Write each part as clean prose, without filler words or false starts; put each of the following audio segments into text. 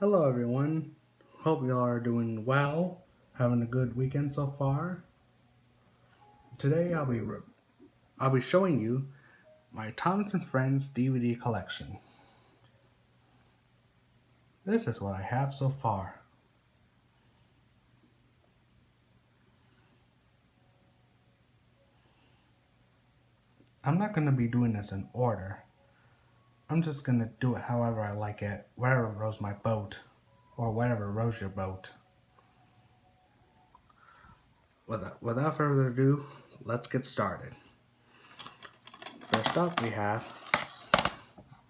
Hello everyone. Hope you all are doing well, having a good weekend so far. Today I'll be showing you my Thomas and Friends DVD collection. This is what I have so far. I'm not going to be doing this in order. I'm just going to do it however I like it, wherever rows my boat, or whatever rows your boat. Without further ado, let's get started. First up, we have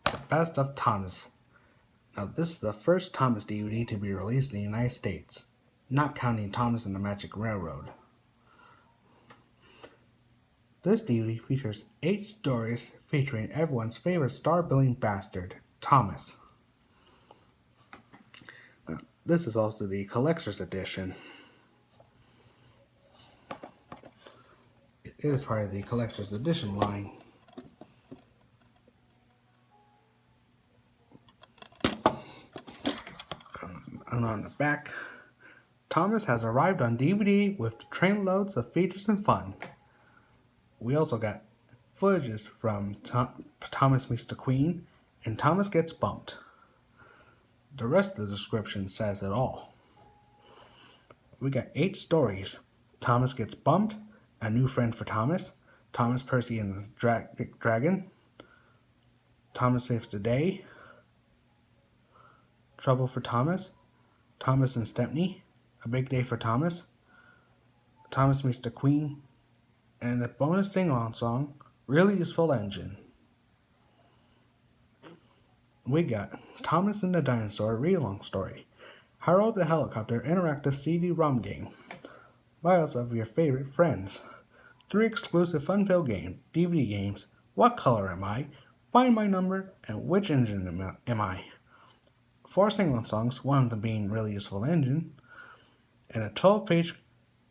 The Best of Thomas. Now, this is the first Thomas DVD to be released in the United States, not counting Thomas and the Magic Railroad. This DVD features 8 stories featuring everyone's favorite star-billing bastard, Thomas. This is also the collector's edition. It is part of the collector's edition line. And on the back, Thomas has arrived on DVD with trainloads of features and fun. We also got footages from Thomas Meets the Queen and Thomas Gets Bumped. The rest of the description says it all. We got 8 stories. Thomas Gets Bumped, A New Friend for Thomas, Thomas Percy and the Dragon, Thomas Saves the Day, Trouble for Thomas, Thomas and Stepney, A Big Day for Thomas, Thomas Meets the Queen, and a bonus sing-along song, Really Useful Engine. We got Thomas and the Dinosaur read-along story, Harold the Helicopter interactive CD-ROM game, bios of your favorite friends, 3 exclusive fun-filled DVD games, What Color Am I, Find My Number, and Which Engine Am I? 4 sing-along songs, one of them being Really Useful Engine, and a 12-page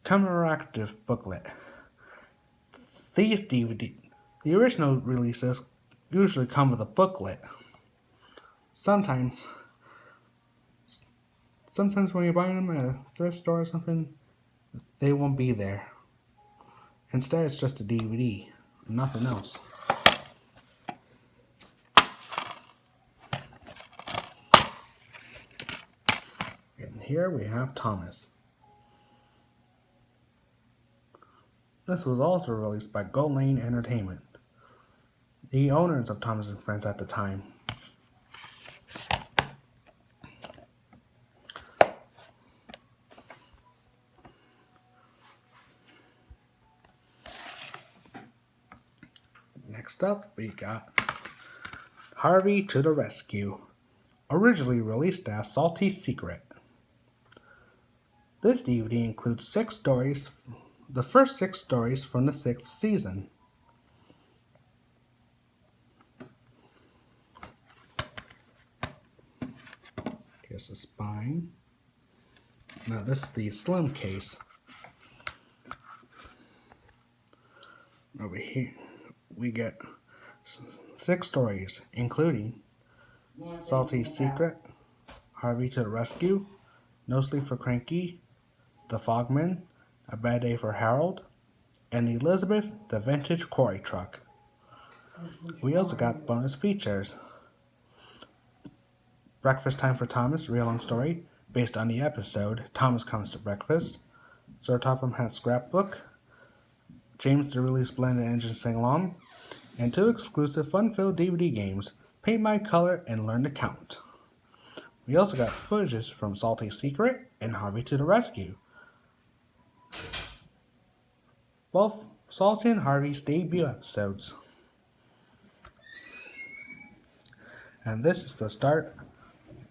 commemorative booklet. These the original releases usually come with a booklet. Sometimes when you're buying them at a thrift store or something, they won't be there. Instead, it's just a DVD, nothing else. And here we have Thomas. This was also released by Gold Lane Entertainment, the owners of Thomas and Friends at the time. Next up, we got Harvey to the Rescue, originally released as Salty Secret. This DVD includes 6 stories, the first 6 stories from the 6th season. Here's the spine. Now this is the slim case. Over here we get 6 stories, including Salty Secret, Harvey to the Rescue, No Sleep for Cranky, The Fogman, A Bad Day for Harold, and Elizabeth the Vintage Quarry Truck. We also got bonus features. Breakfast Time for Thomas, real-long story, based on the episode Thomas Comes to Breakfast, Sir Topham Hatt's Scrapbook, James the Release Blended Engine Sing-Along, and 2 exclusive fun-filled DVD games, Paint My Color and Learn to Count. We also got footages from Salty Secret and Harvey to the Rescue. Both Salty and Harvey's debut episodes. And this is the start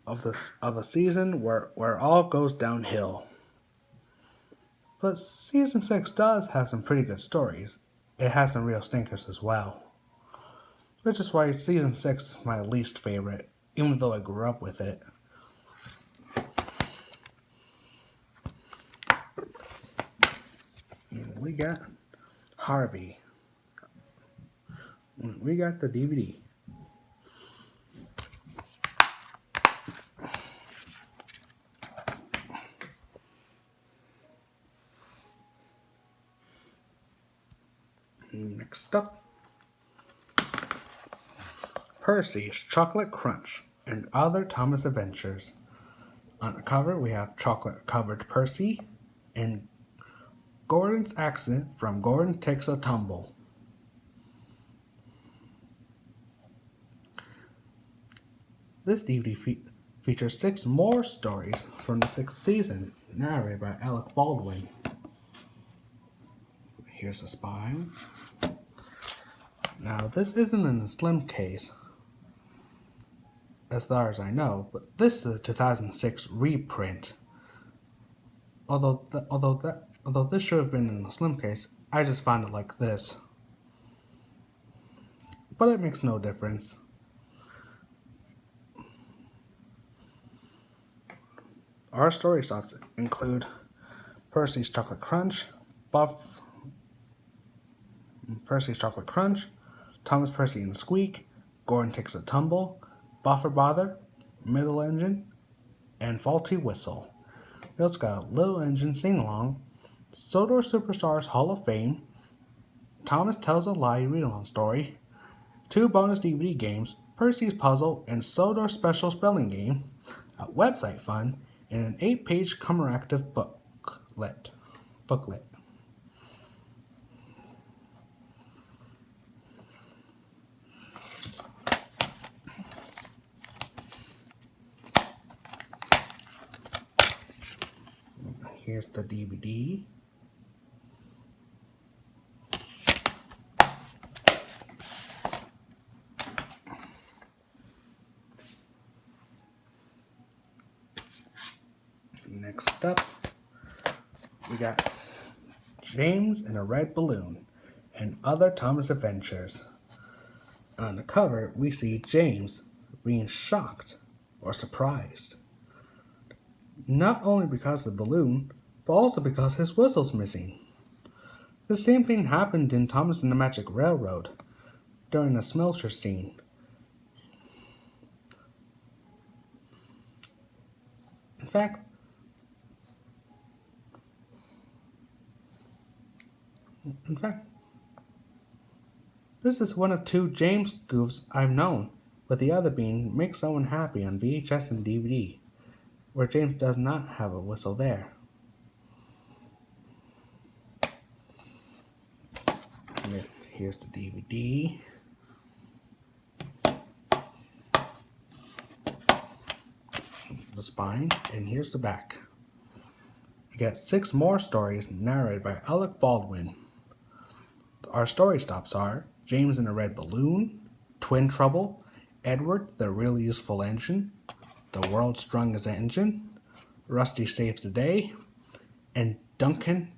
of a season where all goes downhill. But season 6 does have some pretty good stories. It has some real stinkers as well. Which is why season 6 is my least favorite, even though I grew up with it. We got Harvey. We got the DVD. Next up, Percy's Chocolate Crunch and Other Thomas Adventures. On the cover, we have chocolate-covered Percy and Gordon's accident from Gordon Takes a Tumble. This DVD features 6 more stories from the 6th season, narrated by Alec Baldwin. Here's the spine. Now, this isn't in a slim case, as far as I know, but this is a 2006 reprint. Although this should have been in a slim case, I just found it like this. But it makes no difference. Our story stops include Percy's Chocolate Crunch, Thomas Percy and Squeak, Gordon Takes a Tumble, Buffer Bother, Middle Engine, and Faulty Whistle. We also got a Little Engine Sing Along, Sodor Superstars Hall of Fame, Thomas Tells a Lie Read-Along Story, 2 bonus DVD games, Percy's Puzzle and Sodor Special Spelling Game, a website fun, and an 8-page commemorative booklet. Here's the DVD. Next up, we got James in a Red Balloon and Other Thomas Adventures. On the cover, we see James being shocked or surprised. Not only because of the balloon, but also because his whistle's missing. The same thing happened in Thomas and the Magic Railroad during the smelter scene. In fact, this is one of 2 James goofs I've known, with the other being Make Someone Happy on VHS and DVD, where James does not have a whistle there. And here's the DVD. The spine, and here's the back. We got 6 more stories narrated by Alec Baldwin. Our story stops are James in a Red Balloon, Twin Trouble, Edward the Really Useful Engine, The World's Strongest Engine, Rusty Saves the Day, and Duncan.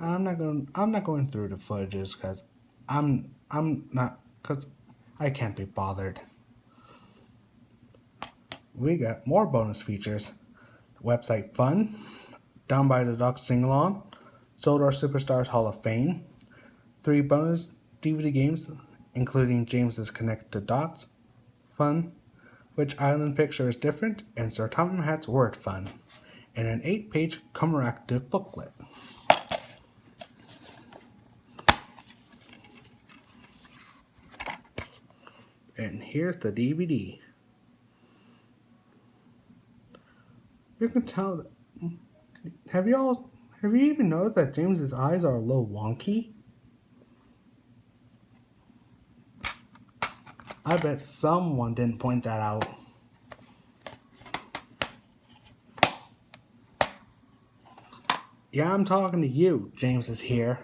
I'm not going through the footages because because I can't be bothered. We got more bonus features. Website fun, Down by the Dock Sing Along, Sodor Superstars Hall of Fame, 3 bonus DVD games, including James's Connect the Dots fun, Which Island Picture is Different, and Sir Tom Hat's Word Fun, and an 8-page commemorative booklet. And here's the DVD. You can tell that. Have you even noticed that James's eyes are a little wonky? I bet someone didn't point that out. Yeah, I'm talking to you. James is here.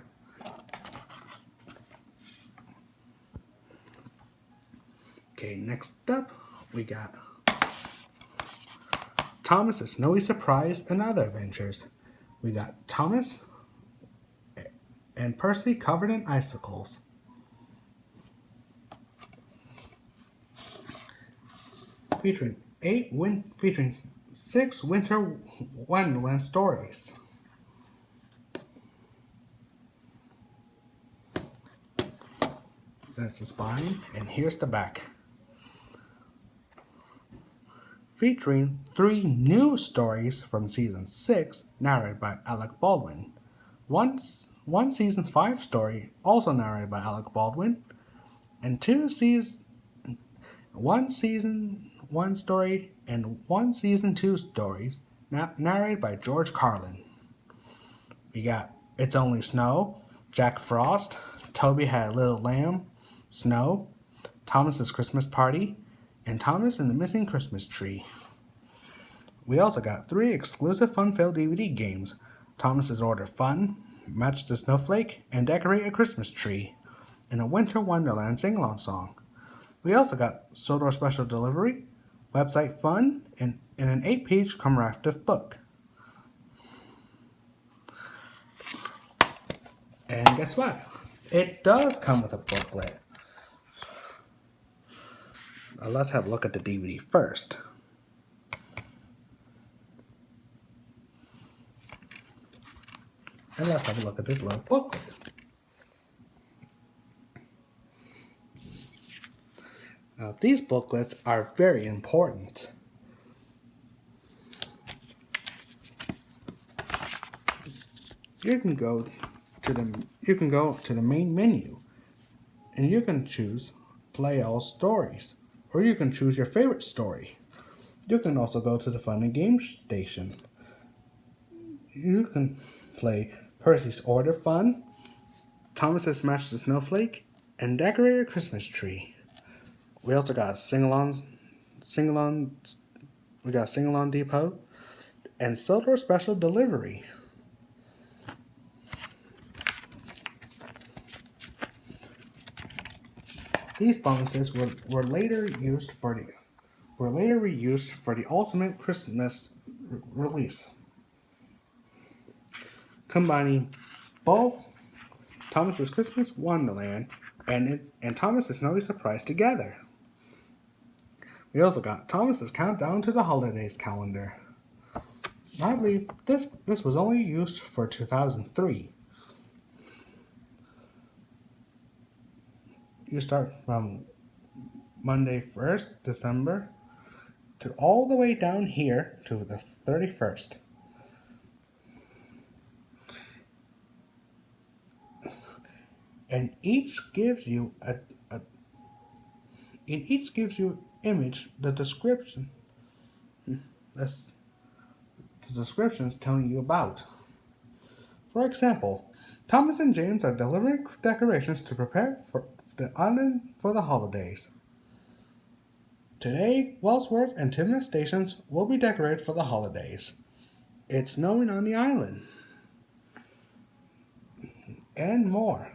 Okay, next up, we got Thomas, A Snowy Surprise, and Other Adventures. We got Thomas and Percy covered in icicles. Featuring 6 Winter Wonderland stories. That's the spine, and here's the back. featuring 3 new stories from Season 6, narrated by Alec Baldwin. One Season 5 story, also narrated by Alec Baldwin, and one Season 1 story and 1 Season 2 stories narrated by George Carlin. We got It's Only Snow, Jack Frost, Toby Had a Little Lamb, Snow, Thomas's Christmas Party, and Thomas and the Missing Christmas Tree. We also got 3 exclusive fun-filled DVD games: Thomas's Order Fun, Match the Snowflake, and Decorate a Christmas Tree, and a Winter Wonderland sing-along song. We also got Sodor Special Delivery, website fun, and an 8-page commemorative book. And guess what? It does come with a booklet. Now let's have a look at the DVD first. And let's have a look at this little booklet. Now these booklets are very important. You can go to the main menu, and you can choose Play All Stories, or you can choose your favorite story. You can also go to the Fun and Games station. You can play Percy's Order Fun, Thomas's Match the Snowflake, and Decorate a Christmas Tree. We also got Sing-Along Depot, and Sodor Special Delivery. These bonuses were later reused for the Ultimate Christmas release, combining both Thomas's Christmas Wonderland and Thomas's Snowy Surprise together. We also got Thomas's Countdown to the Holidays calendar. I believe this was only used for 2003. You start from Monday 1st, December, to all the way down here to the 31st. And each gives you image, the description. That's the descriptions telling you about. For example, Thomas and James are delivering decorations to prepare for the island for the holidays. Today, Wellsworth and Timna stations will be decorated for the holidays. It's snowing on the island. And more.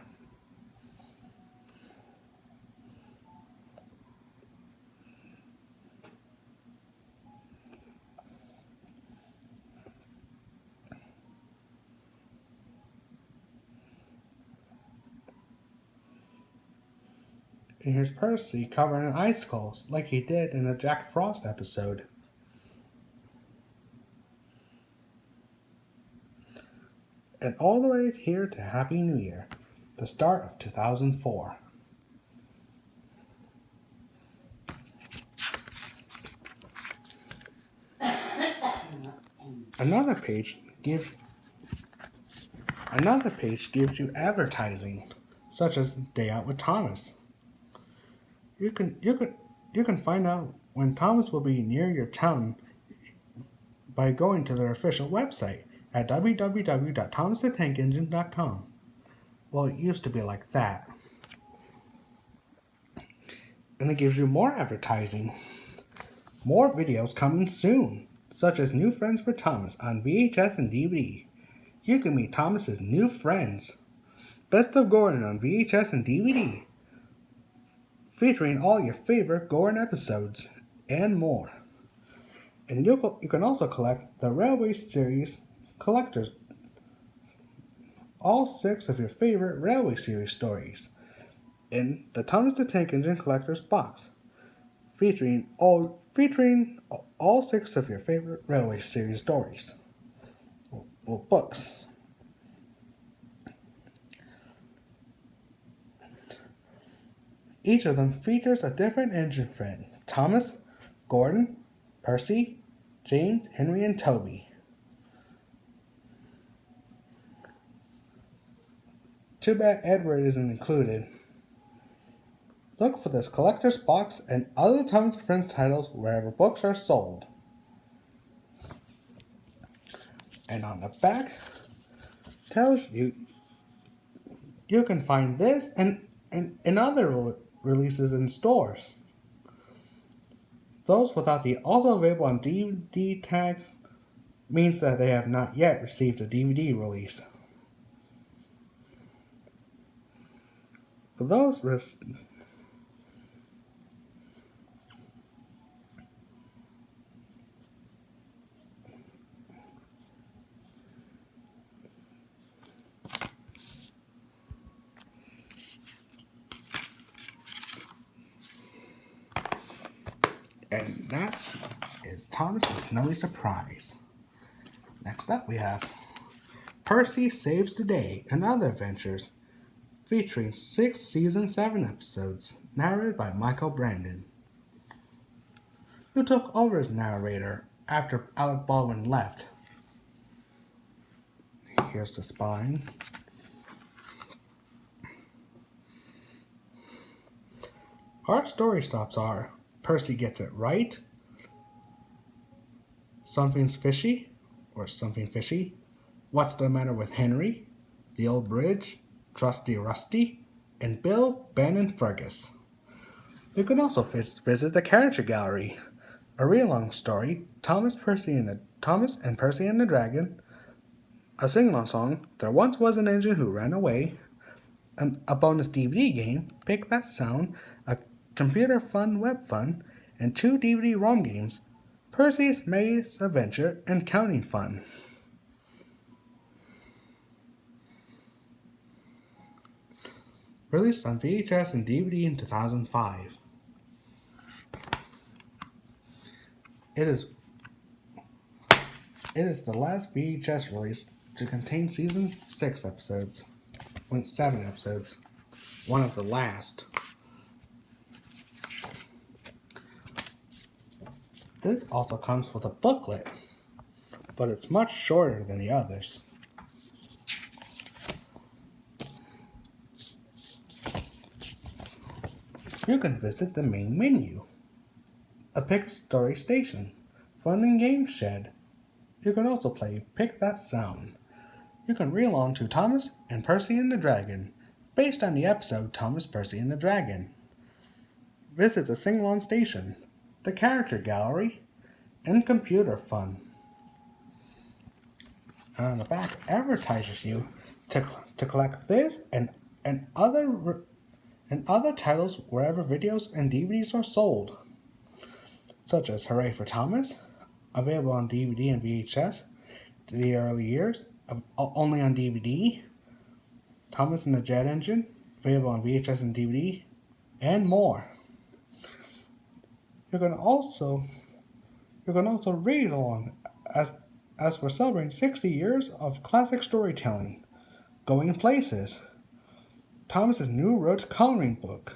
And here's Percy covering in icicles like he did in a Jack Frost episode. And all the way here to Happy New Year, the start of 2004. Another page gives you advertising, such as Day Out with Thomas. You can find out when Thomas will be near your town by going to their official website at www.thomasthetankengine.com. Well, it used to be like that. And it gives you more advertising. More videos coming soon, such as New Friends for Thomas on VHS and DVD. You can meet Thomas's new friends. Best of Gordon on VHS and DVD, featuring all your favorite Gordon episodes and more. And you can also collect the Railway Series collectors, all 6 of your favorite Railway Series stories, in the Thomas the Tank Engine Collector's Box, featuring all 6 of your favorite Railway Series stories, or books. Each of them features a different engine friend: Thomas, Gordon, Percy, James, Henry, and Toby. Too bad Edward isn't included. Look for this collector's box and other Thomas and Friends titles wherever books are sold. And on the back tells you you can find this and other releases in stores. Those without the also available on DVD tag means that they have not yet received a DVD release. For those and that is Thomas's Snowy Surprise. Next up we have Percy Saves the Day and Other Adventures, featuring 6 season 7 episodes, narrated by Michael Brandon, who took over as narrator after Alec Baldwin left. Here's the spine. Our story stops are Percy gets it right, something's fishy, or something fishy, what's the matter with Henry, the old bridge, Trusty Rusty, and Bill, Ben, and Fergus. You can also visit the Character Gallery, a read-along story, Thomas and Percy and the Dragon, a sing-along song, There Once Was an Engine Who Ran Away, a bonus DVD game, Pick That Sound, a computer fun web fun, and 2 DVD ROM games, Percy's Maze Adventure and Counting Fun. Released on VHS and DVD in 2005. It is the last VHS release to contain season 6 episodes. 7 episodes. One of the last. This also comes with a booklet, but it's much shorter than the others. You can visit the main menu, a Pick Story Station, Fun and Game Shed. You can also play Pick That Sound. You can reel on to Thomas and Percy and the Dragon, based on the episode Thomas, Percy, and the Dragon. Visit the sing-along station, the Character Gallery, and Computer Fun. And on the back advertises you to collect this and other titles wherever videos and DVDs are sold, such as Hooray for Thomas, available on DVD and VHS to the early years, only on DVD, Thomas and the Jet Engine, available on VHS and DVD, and more. You can also read along as we're celebrating 60 years of classic storytelling, Going Places, Thomas's new Road to Coloring book,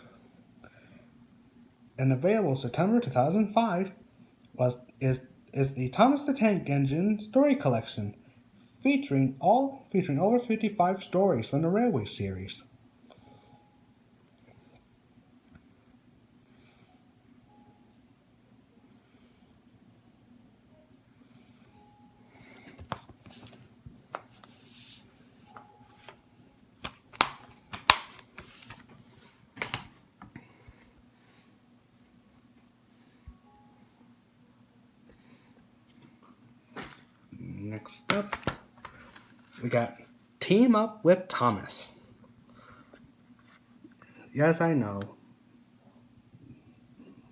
and available September 2005 is the Thomas the Tank Engine story collection, featuring over 55 stories from the Railway series. Next up, we got Team Up with Thomas. Yes, I know,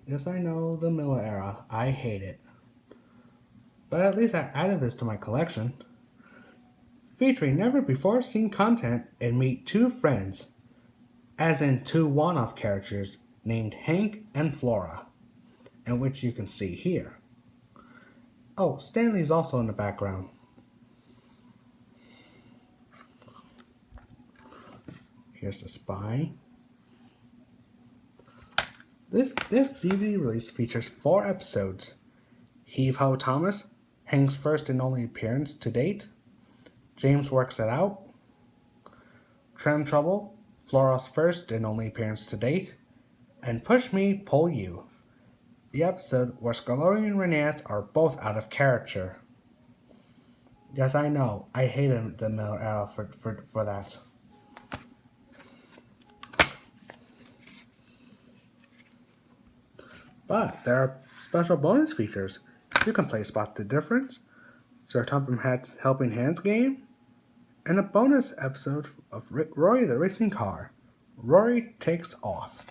the Miller era. I hate it. But at least I added this to my collection. Featuring never before seen content and meet 2 friends, as in 2 one-off characters named Hank and Flora, and which you can see here. Oh, Stanley's also in the background. Here's the spine. This DVD release features 4 episodes. Heave Ho Thomas, Hank's first and only appearance to date. James Works It Out. Tram Trouble, Flora's first and only appearance to date. And Push Me, Pull You, the episode where Scalori and Reyes are both out of character. Yes, I know, I hated the Miller era for that. But there are special bonus features. You can play Spot the Difference, Sir Topham Hatt's Helping Hands game, and a bonus episode of Rory the Racing Car. Rory Takes Off.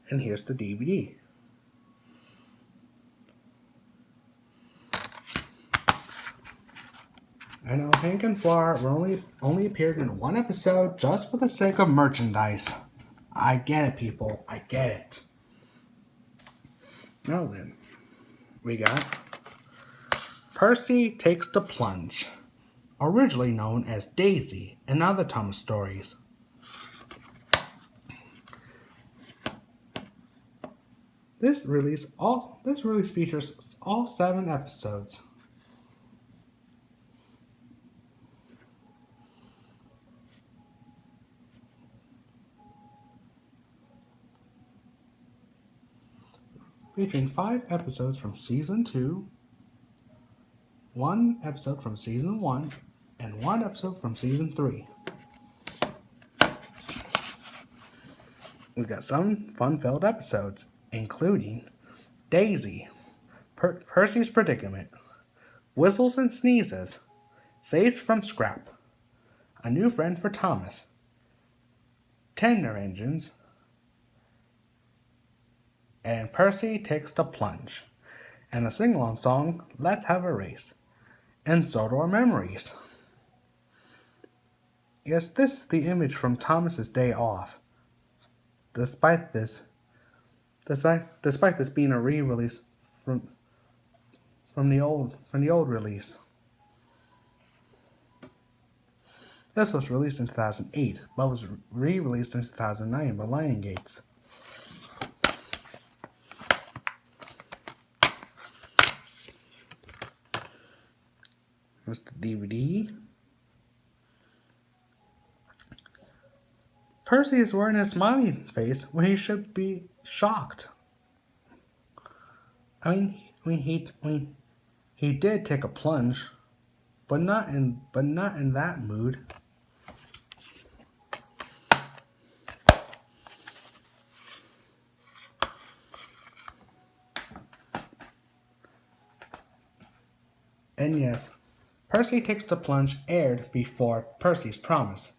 And here's the DVD. I know Hank and Flora only appeared in one episode just for the sake of merchandise. I get it, people. I get it. Now then, we got Percy Takes the Plunge, originally known as Daisy in other Thomas stories. This release features all 7 episodes. Featuring 5 episodes from Season 2, 1 episode from Season 1, and 1 episode from Season 3. We got some fun-filled episodes, including Daisy, Percy's Predicament, Whistles and Sneezes, Saved from Scrap, A New Friend for Thomas, Tender Engines, and Percy Takes the Plunge, and a sing-along song, Let's Have a Race, and Sodor Memories. Yes, this is the image from Thomas's day off. Despite this being a re-release from the old release. This was released in 2008, but was re-released in 2009 by Lion Gates. Here's the DVD. Percy is wearing a smiling face when he should be shocked. He did take a plunge, but not in that mood. And yes, Percy Takes the Plunge aired before Percy's Promise.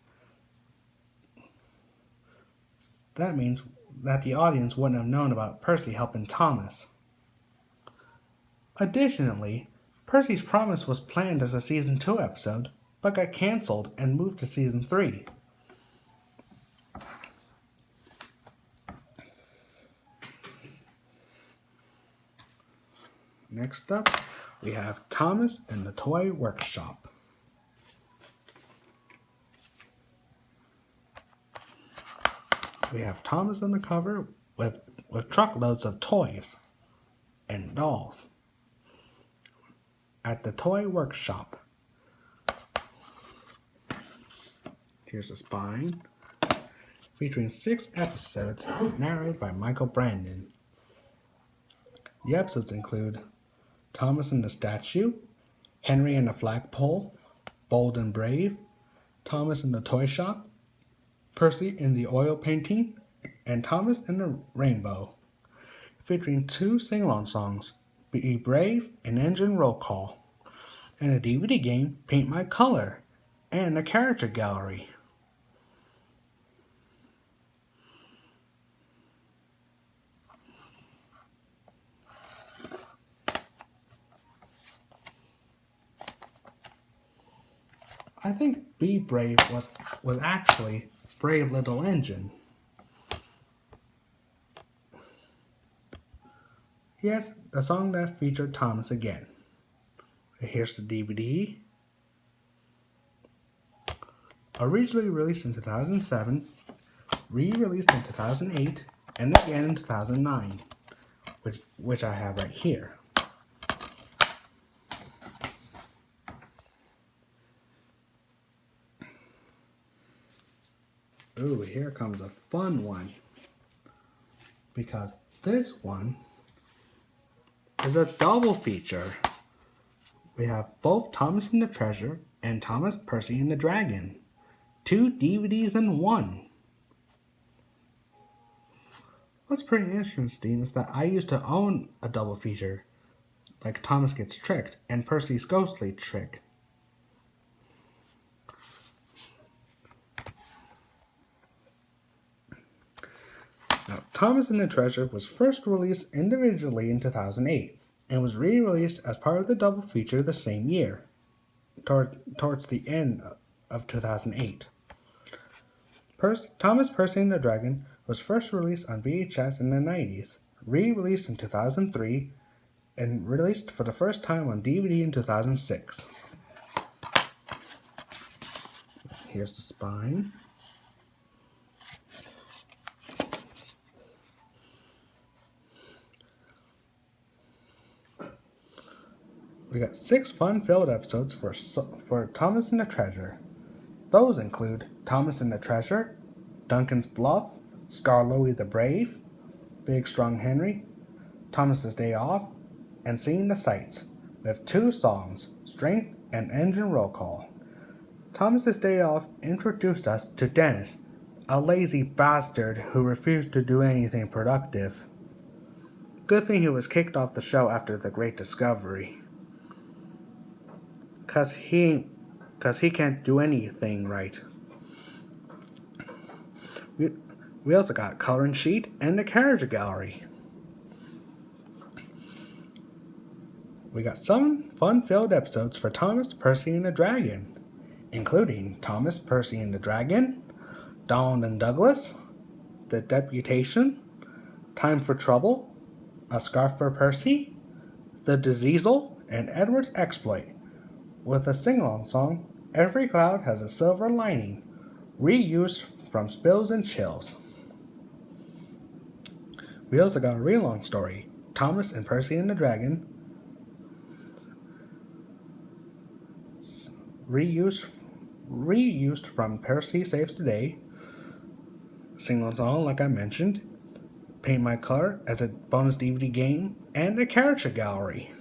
That means that the audience wouldn't have known about Percy helping Thomas. Additionally, Percy's Promise was planned as a Season 2 episode, but got cancelled and moved to Season 3. Next up, we have Thomas in the Toy Workshop. We have Thomas on the cover with truckloads of toys and dolls at the Toy Workshop. Here's a spine featuring 6 episodes narrated by Michael Brandon. The episodes include Thomas and the Statue, Henry and the Flagpole, Bold and Brave, Thomas in the Toy Shop, Percy in the Oil Painting, and Thomas in the Rainbow, featuring 2 sing-along songs, Be Brave and Engine Roll Call, and a DVD game, Paint My Color, and a character gallery. I think Be Brave was actually Brave Little Engine. Yes, the song that featured Thomas again. Here's the DVD. Originally released in 2007, re-released in 2008, and again in 2009. which I have right here. Ooh, here comes a fun one. Because this one is a double feature. We have both Thomas and the Treasure and Thomas, Percy, and the Dragon. 2 DVDs in one. What's pretty interesting is that I used to own a double feature, like Thomas Gets Tricked and Percy's Ghostly Trick. Now, Thomas and the Treasure was first released individually in 2008 and was re-released as part of the double feature the same year, towards the end of 2008. Thomas, Percy, and the Dragon was first released on VHS in the 90s, re-released in 2003, and released for the first time on DVD in 2006. Here's the spine. We got 6 fun-filled episodes for Thomas and the Treasure. Those include Thomas and the Treasure, Duncan's Bluff, Scar Louie the Brave, Big Strong Henry, Thomas's Day Off, and Seeing the Sights, with 2 songs, Strength and Engine Roll Call. Thomas's Day Off introduced us to Dennis, a lazy bastard who refused to do anything productive. Good thing he was kicked off the show after the Great Discovery. Cause he can't do anything right. We also got Coloring Sheet and the Carriage Gallery. We got some fun-filled episodes for Thomas, Percy, and the Dragon, including Thomas, Percy, and the Dragon, Donald and Douglas, The Deputation, Time for Trouble, A Scarf for Percy, The Diseasel, and Edward's Exploit, with a sing-along song, Every Cloud Has a Silver Lining, reused from Spills and Chills. We also got a read-along story, Thomas and Percy and the Dragon, reused from Percy Saves the Day, sing-along song like I mentioned, Paint My Color as a bonus DVD game, and a character gallery.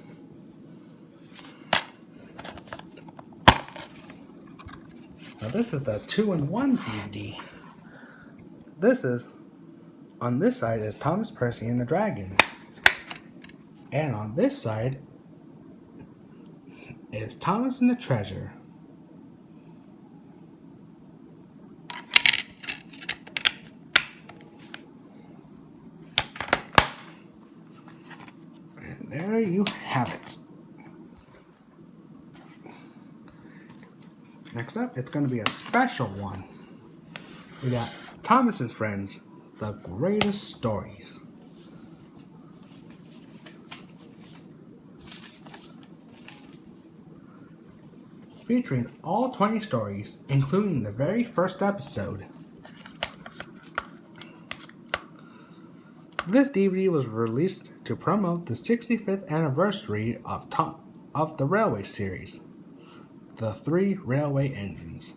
Now this is the 2-in-1 DVD. On this side is Thomas, Percy, and the Dragon. And on this side is Thomas and the Treasure. And there you have it. Next up, it's going to be a special one. We got Thomas and Friends, The Greatest Stories. Featuring all 20 stories, including the very first episode. This DVD was released to promote the 65th anniversary of the Railway series, The 3 Railway Engines,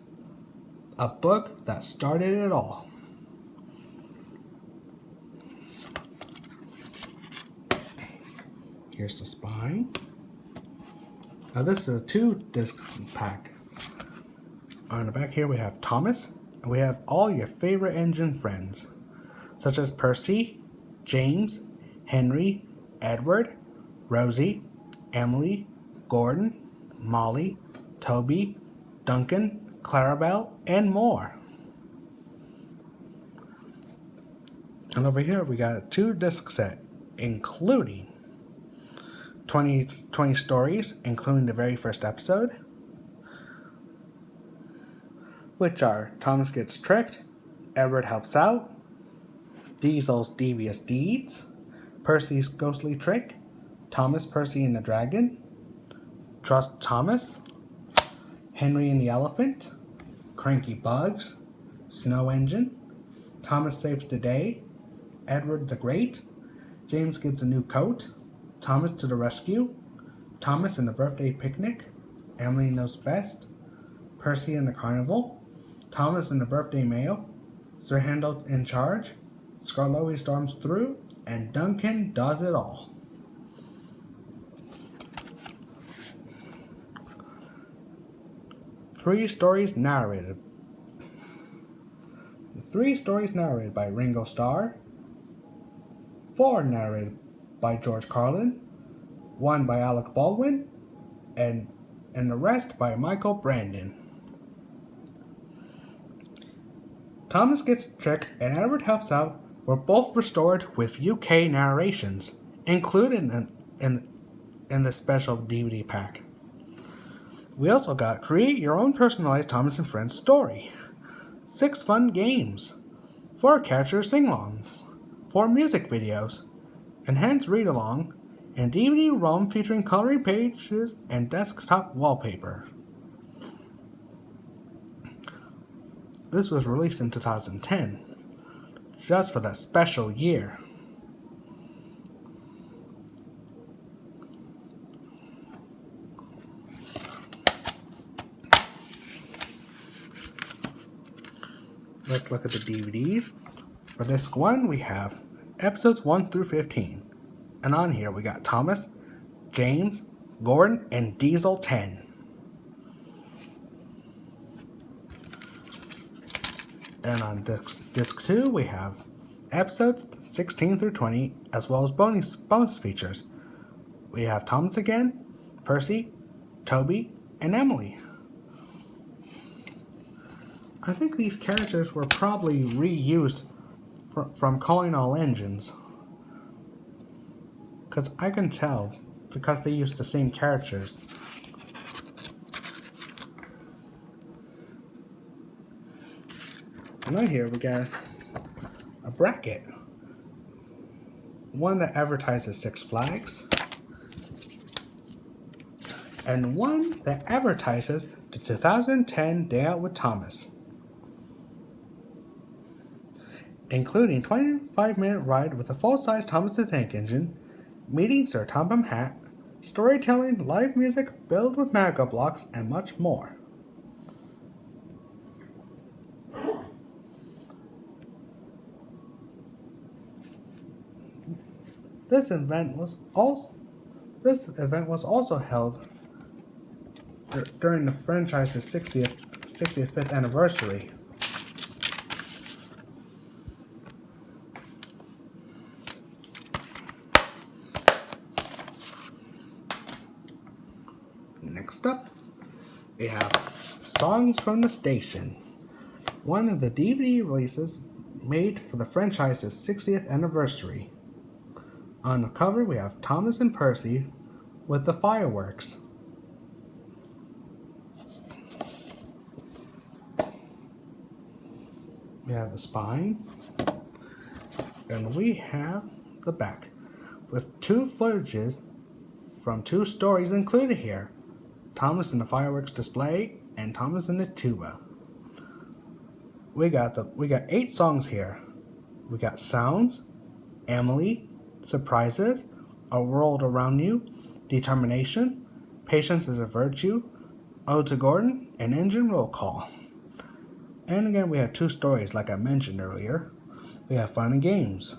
a book that started it all. Here's the spine. Now this is a 2-disc pack. On the back here we have Thomas, and we have all your favorite engine friends, such as Percy, James, Henry, Edward, Rosie, Emily, Gordon, Molly, Toby, Duncan, Clarabelle, and more. And over here we got a 2-disc set, including 20 stories, including the very first episode, which are Thomas Gets Tricked, Edward Helps Out, Diesel's Devious Deeds, Percy's Ghostly Trick, Thomas, Percy, and the Dragon, Trust Thomas, Henry and the Elephant, Cranky Bugs, Snow Engine, Thomas Saves the Day, Edward the Great, James Gets a New Coat, Thomas to the Rescue, Thomas and the Birthday Picnic, Emily Knows Best, Percy and the Carnival, Thomas and the Birthday Mail, Sir Handel in Charge, Scarlowe Storms Through, and Duncan Does It All. Three stories narrated by Ringo Starr, 4 narrated by George Carlin, 1 by Alec Baldwin, and the rest by Michael Brandon. Thomas Gets Tricked and Edward Helps Out were both restored with UK narrations, included in the special DVD pack. We also got Create Your Own Personalized Thomas and Friends story, 6 fun games, 4 character sing-alongs, 4 music videos, enhanced read-along, and DVD-ROM featuring coloring pages and desktop wallpaper. This was released in 2010, just for that special year. Let's look at the DVDs. For disc 1, we have episodes 1 through 15. And on here, we got Thomas, James, Gordon, and Diesel 10. And on disc 2, we have episodes 16 through 20, as well as bonus features. We have Thomas again, Percy, Toby, and Emily. I think these characters were probably reused from Calling All Engines. Because I can tell, because they used the same characters. And right here we got a bracket. One that advertises Six Flags. And one that advertises the 2010 Day Out with Thomas. Including 25-minute ride with a full-size Thomas the Tank Engine, meeting Sir Topham Hatt, storytelling, live music, build with Mega Blocks, and much more. This event was also held during the franchise's 65th anniversary. Next up, we have Songs from the Station, one of the DVD releases made for the franchise's 60th anniversary. On the cover, we have Thomas and Percy with the fireworks. We have the spine, and we have the back, with 2 footages from 2 stories included here: Thomas in the fireworks display and Thomas in the tuba. We got 8 songs here. We got Sounds, Emily, Surprises, A World Around You, Determination, Patience is a Virtue, Ode to Gordon, and Engine Roll Call. And again, we have 2 stories like I mentioned earlier. We have Fun and Games,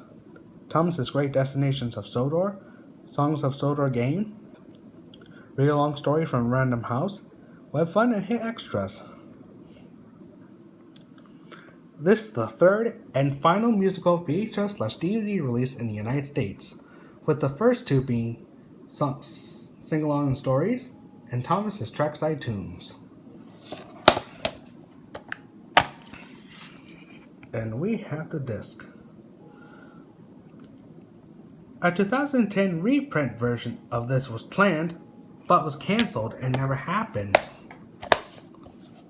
Thomas's Great Destinations of Sodor, Songs of Sodor Game, Read Along Story from Random House, Web Fun, and Hit Extras. This is the 3rd and final musical VHS/DVD release in the United States, with the first 2 being Sing-Along and Stories and Thomas's Trackside Tunes. And we have the disc. A 2010 reprint version of this was planned, but was cancelled and never happened.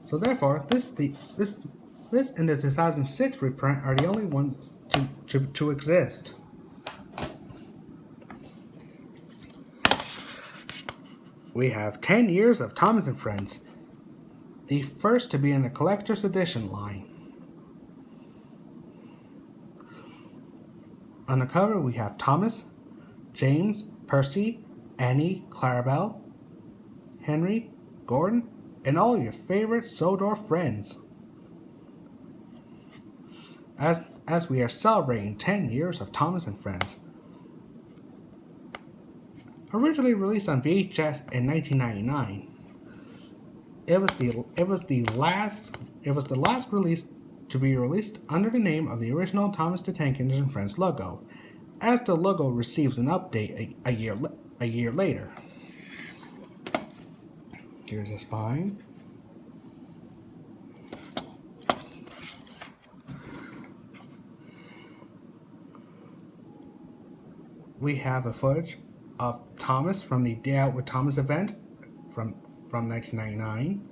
So therefore, this and the 2006 reprint are the only ones to exist. We have 10 Years of Thomas and Friends, the first to be in the collector's edition line. On the cover, we have Thomas, James, Percy, Annie, Clarabelle, Henry, Gordon, and all your favorite Sodor friends. As we are celebrating 10 years of Thomas and Friends. Originally released on VHS in 1999, it was the last release to be released under the name of the original Thomas the Tank Engine and Friends logo, as the logo receives an update a year later. Here's a spine. We have a footage of Thomas from the Day Out with Thomas event from 1999.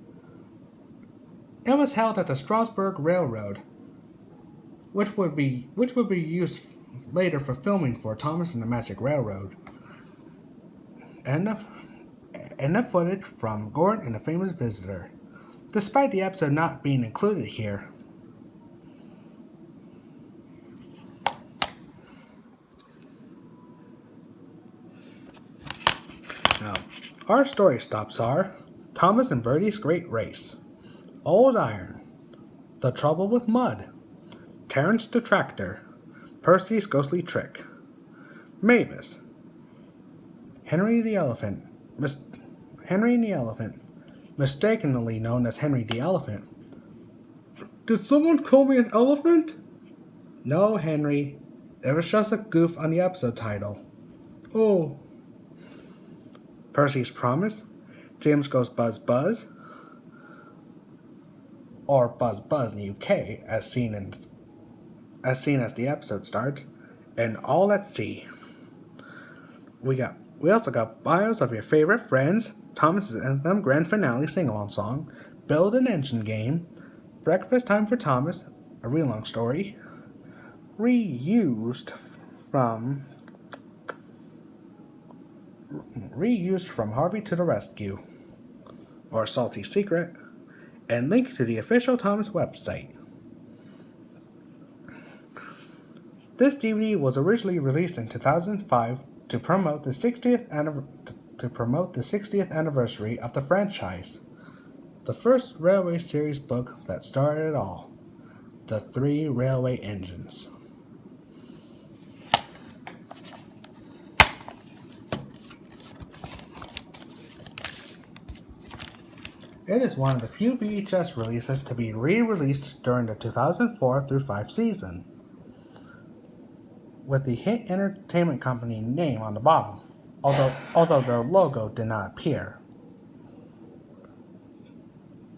It was held at the Strasbourg Railroad, which would be used later for filming for Thomas and the Magic Railroad. And the footage from Gordon and the Famous Visitor, despite the episode not being included here. Now, our story stops are Thomas and Bertie's Great Race, Old Iron, The Trouble with Mud, Terence the Tractor, Percy's Ghostly Trick, Mavis, Henry the Elephant, mistakenly known as Henry the Elephant. Did someone call me an elephant? No, Henry. It was just a goof on the episode title. Oh. Percy's Promise, James Goes Buzz Buzz, or Buzz Buzz in the UK, as seen as the episode starts, and All at Sea. We also got bios of your favorite friends, Thomas's Anthem Grand Finale Sing-Along Song, Build an Engine Game, Breakfast Time for Thomas, a real long story, reused from Harvey to the Rescue, or Salty Secret, and link to the official Thomas website. This DVD was originally released in 2005 to promote the 60th anniversary of the franchise, the first Railway Series book that started it all, The Three Railway Engines. It is one of the few VHS releases to be re-released during the 2004 through 5 season, with the Hit Entertainment Company name on the bottom, although their logo did not appear.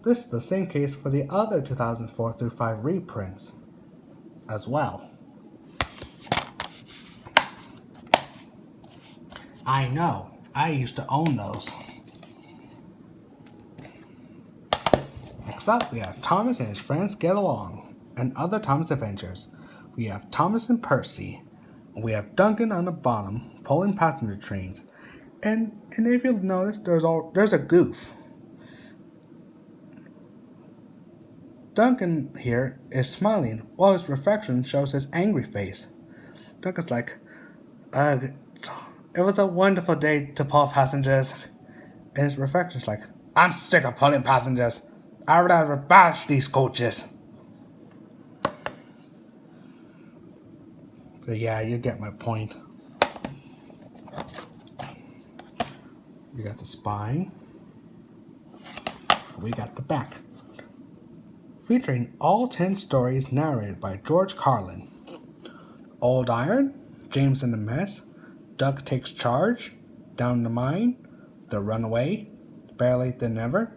This is the same case for the other 2004 through 5 reprints as well. I know, I used to own those. Next up, we have Thomas and his friends get along, and other Thomas adventures. We have Thomas and Percy. We have Duncan on the bottom, pulling passenger trains. And if you'll notice, there's a goof. Duncan here is smiling while his reflection shows his angry face. Duncan's like, it was a wonderful day to pull passengers. And his reflection's like, I'm sick of pulling passengers. I would rather bash these coaches. So yeah, you get my point. We got the spine. We got the back. Featuring all 10 stories narrated by George Carlin. Old Iron, James in the Mess, Doug Takes Charge, Down the Mine, The Runaway, Better Late Than Never,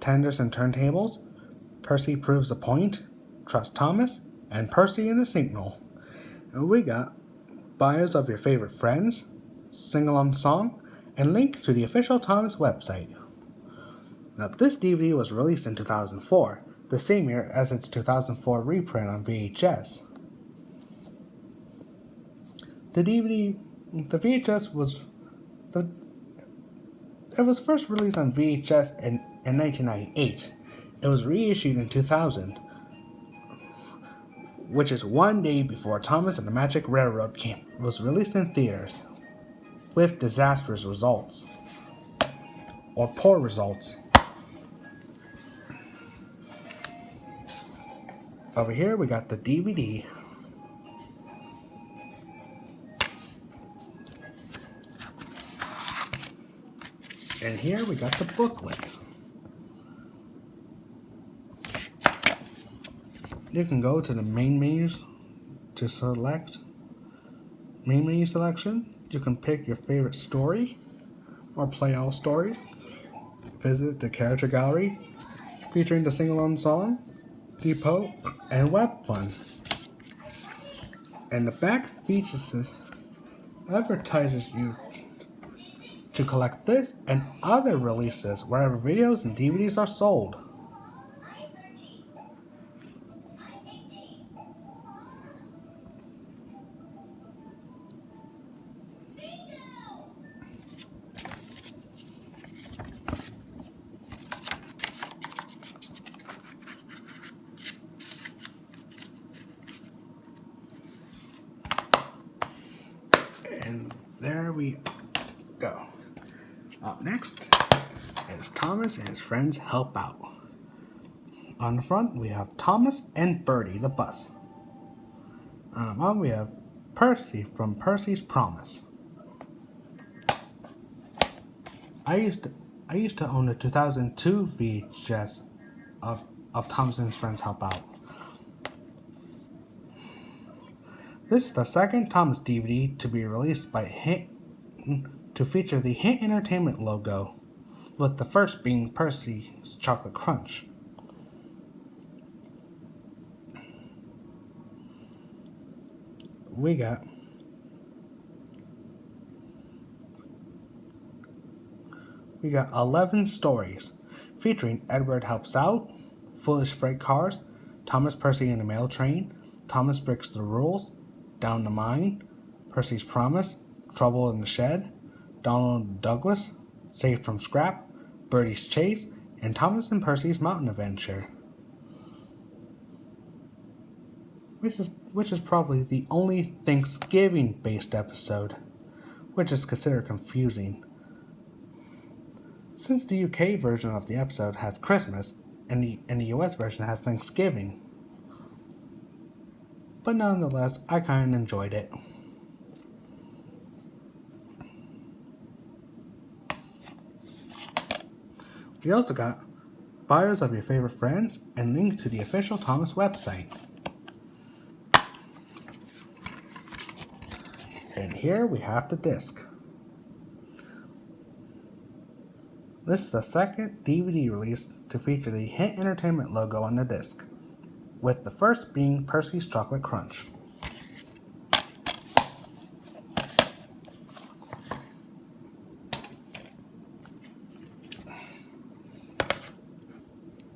Tenders and Turntables, Percy Proves a Point, Trust Thomas, and Percy and the Signal. And we got bios of your favorite friends, sing-along song, and link to the official Thomas website. Now this DVD was released in 2004, the same year as its 2004 reprint on VHS. The VHS was first released on VHS in 1998. It was reissued in 2000, which is one day before Thomas and the Magic Railroad was released in theaters, with disastrous results, or poor results. Over here we got the DVD. And here we got the booklet. You can go to the main menus to select main menu selection. You can pick your favorite story or play all stories. Visit the character gallery featuring the sing-along song, depot, and web fun. And the back features advertises you to collect this and other releases wherever videos and DVDs are sold. And there we go. Up next is Thomas and his friends help out. On the front we have Thomas and Bertie the bus. On the bottom we have Percy from Percy's Promise. I used to own a 2002 VHS of Thomas and his friends help out. This is the second Thomas DVD to be released by Hint to feature the Hint Entertainment logo, with the first being Percy's Chocolate Crunch. We got We got 11 stories featuring Edward Helps Out, Foolish Freight Cars, Thomas Percy and the Mail Train, Thomas Breaks the Rules, Down the Mine, Percy's Promise, Trouble in the Shed, Donald Douglas, Saved from Scrap, Bertie's Chase, and Thomas and Percy's Mountain Adventure. Which is probably the only Thanksgiving-based episode, which is considered confusing, since the UK version of the episode has Christmas and the US version has Thanksgiving. But nonetheless, I kind of enjoyed it. We also got bios of your favorite friends and links to the official Thomas website. And here we have the disc. This is the second DVD release to feature the Hint Entertainment logo on the disc, with the first being Percy's Chocolate Crunch.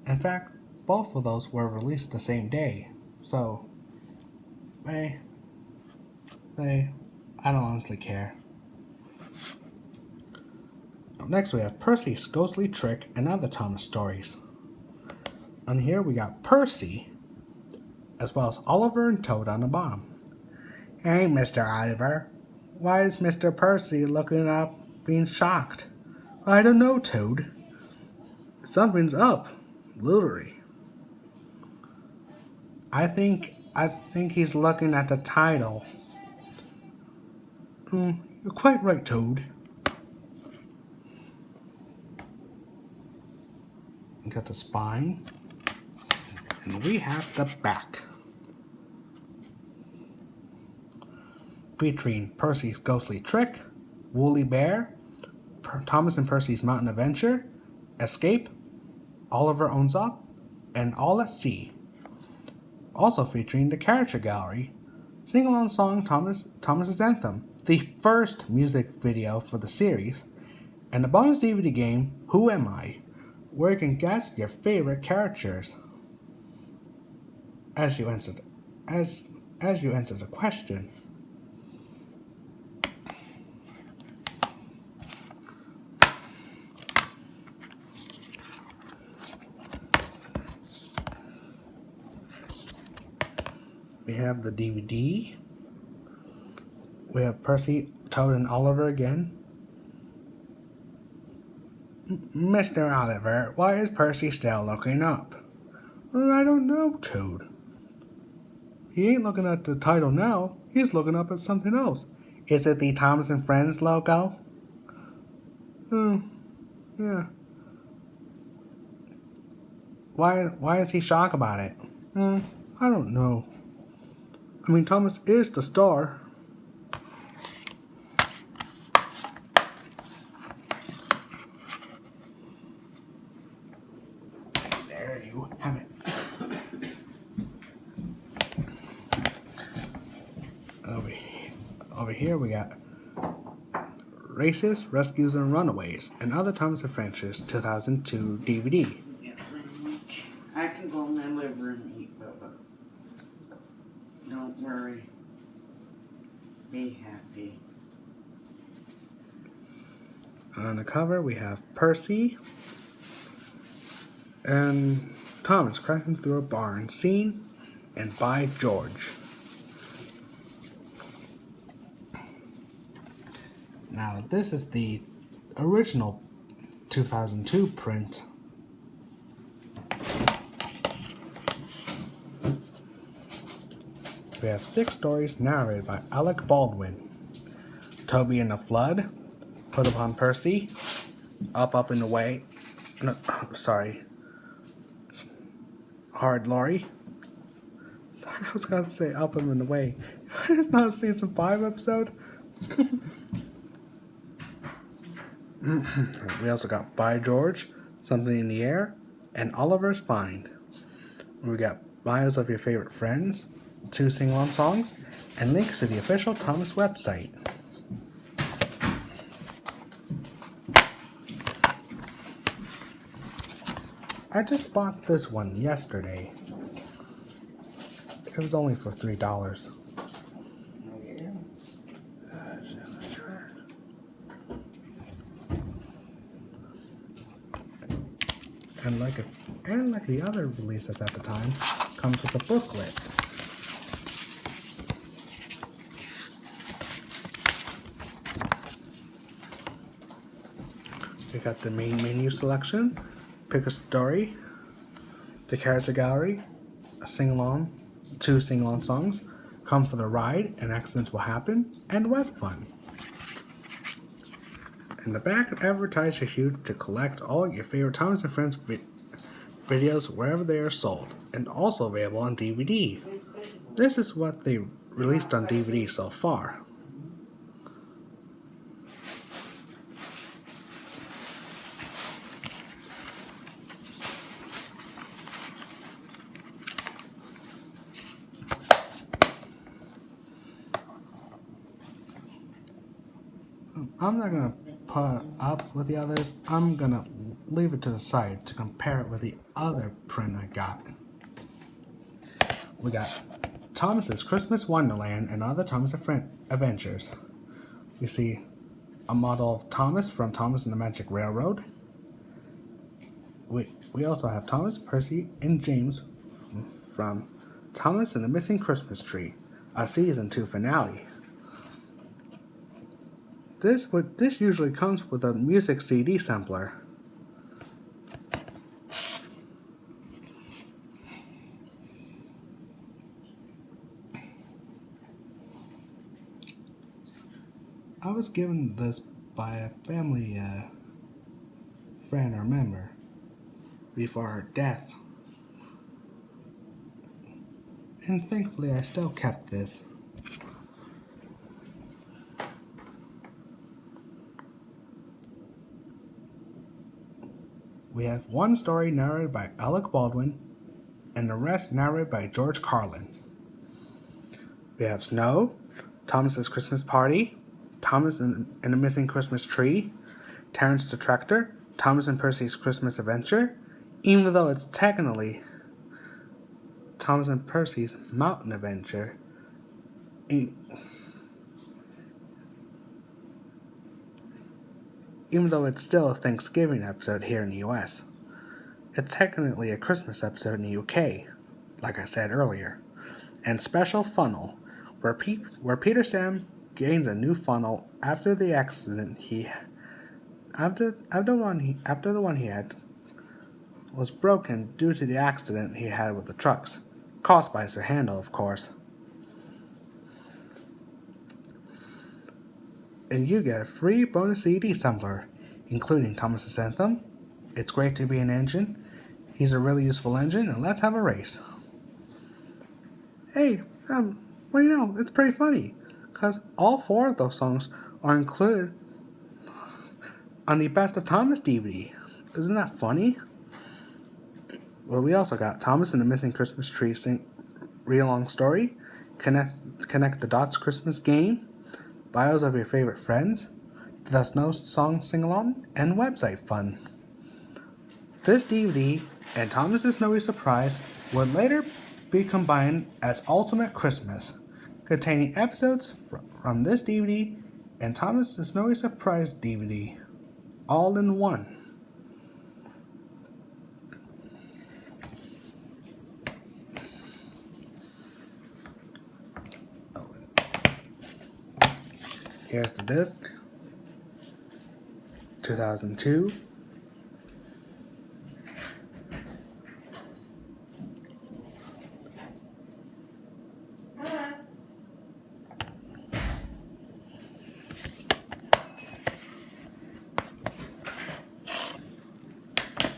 In fact, both of those were released the same day, so I don't honestly care. Up next we have Percy's Ghostly Trick and other Thomas stories. On here we got Percy, as well as Oliver and Toad on the bottom. Hey, Mr. Oliver, why is Mr. Percy looking up, being shocked? I don't know, Toad. Something's up, literally. I think he's looking at the title. You're quite right, Toad. We got the spine, and we have the back, featuring Percy's Ghostly Trick, Woolly Bear, Thomas and Percy's Mountain Adventure, Escape, Oliver Owns Up, and All at Sea. Also featuring the character gallery, sing-along song Thomas's Anthem, the first music video for the series, and the bonus DVD game Who Am I?, where you can guess your favorite characters as you answer the question. We We have the DVD. We have Percy, Toad, and Oliver again. Mr. Oliver, why is Percy still looking up? I don't know, Toad. He ain't looking at the title now. He's looking up at something else. Is it the Thomas and Friends logo? Yeah. Why is he shocked about it? I don't know. I mean, Thomas is the star. There you have it. Over here we got Races, Rescues, and Runaways, and Other Thomas Adventures 2002 DVD. Yes, I can go in my living room and eat, Bubba. Don't worry. Be happy. On the cover we have Percy and Thomas crashing through a barn, seen and by George. Now this is the original 2002 print. We have 6 stories narrated by Alec Baldwin. Toby in the Flood, Put Upon Percy, Up in the Way, no, sorry, Hard Laurie. I was going to say Up in the Way. It's not a season 5 episode. We also got By George, Something in the Air, and Oliver's Find. We got bios of your favorite friends, 2 sing-along songs, and links to the official Thomas website. I just bought this one yesterday. It was only for $3. And like the other releases at the time, comes with a booklet. We got the main menu selection, pick a story, the character gallery, a sing-along, 2 sing-along songs, Come for the Ride and Accidents Will Happen, and Web Fun. In the back, advertises you to collect all your favorite Thomas and Friends videos wherever they are sold, and also available on DVD. This is what they released on DVD so far. I'm not going to put it up with the others. I'm going to leave it to the side to compare it with the other print I got. We got Thomas's Christmas Wonderland and Other Thomas Adventures. We see a model of Thomas from Thomas and the Magic Railroad. We also have Thomas, Percy, and James from Thomas and the Missing Christmas Tree, a season 2 finale. This usually comes with a music CD sampler. I was given this by a family friend or member before her death. And thankfully I still kept this. We have 1 story narrated by Alec Baldwin and the rest narrated by George Carlin. We have Snow, Thomas's Christmas Party, Thomas and the Missing Christmas Tree, Terrence the Tractor, Thomas and Percy's Christmas Adventure, even though it's technically Thomas and Percy's Mountain Adventure. Even though it's still a Thanksgiving episode here in the US. It's technically a Christmas episode in the UK, like I said earlier. and Special Funnel, where Peter Sam gains a new funnel after the accident after the one he had was broken due to the accident he had with the trucks, caused by Sir Handel, of course. And you get a free bonus CD sampler, including Thomas's Anthem, It's Great to Be an Engine, He's a Really Useful Engine, and Let's Have a Race. Hey, well, you know, it's pretty funny, because all 4 of those songs are included on the Best of Thomas DVD. Isn't that funny? Well, we also got Thomas and the Missing Christmas Tree read-along story, Connect the Dots Christmas game, bios of your favorite friends, the Snow Song Sing-Along, and website fun. This DVD and Thomas's Snowy Surprise would later be combined as Ultimate Christmas, containing episodes from this DVD and Thomas's Snowy Surprise DVD, all in one. Here's the disc, 2002.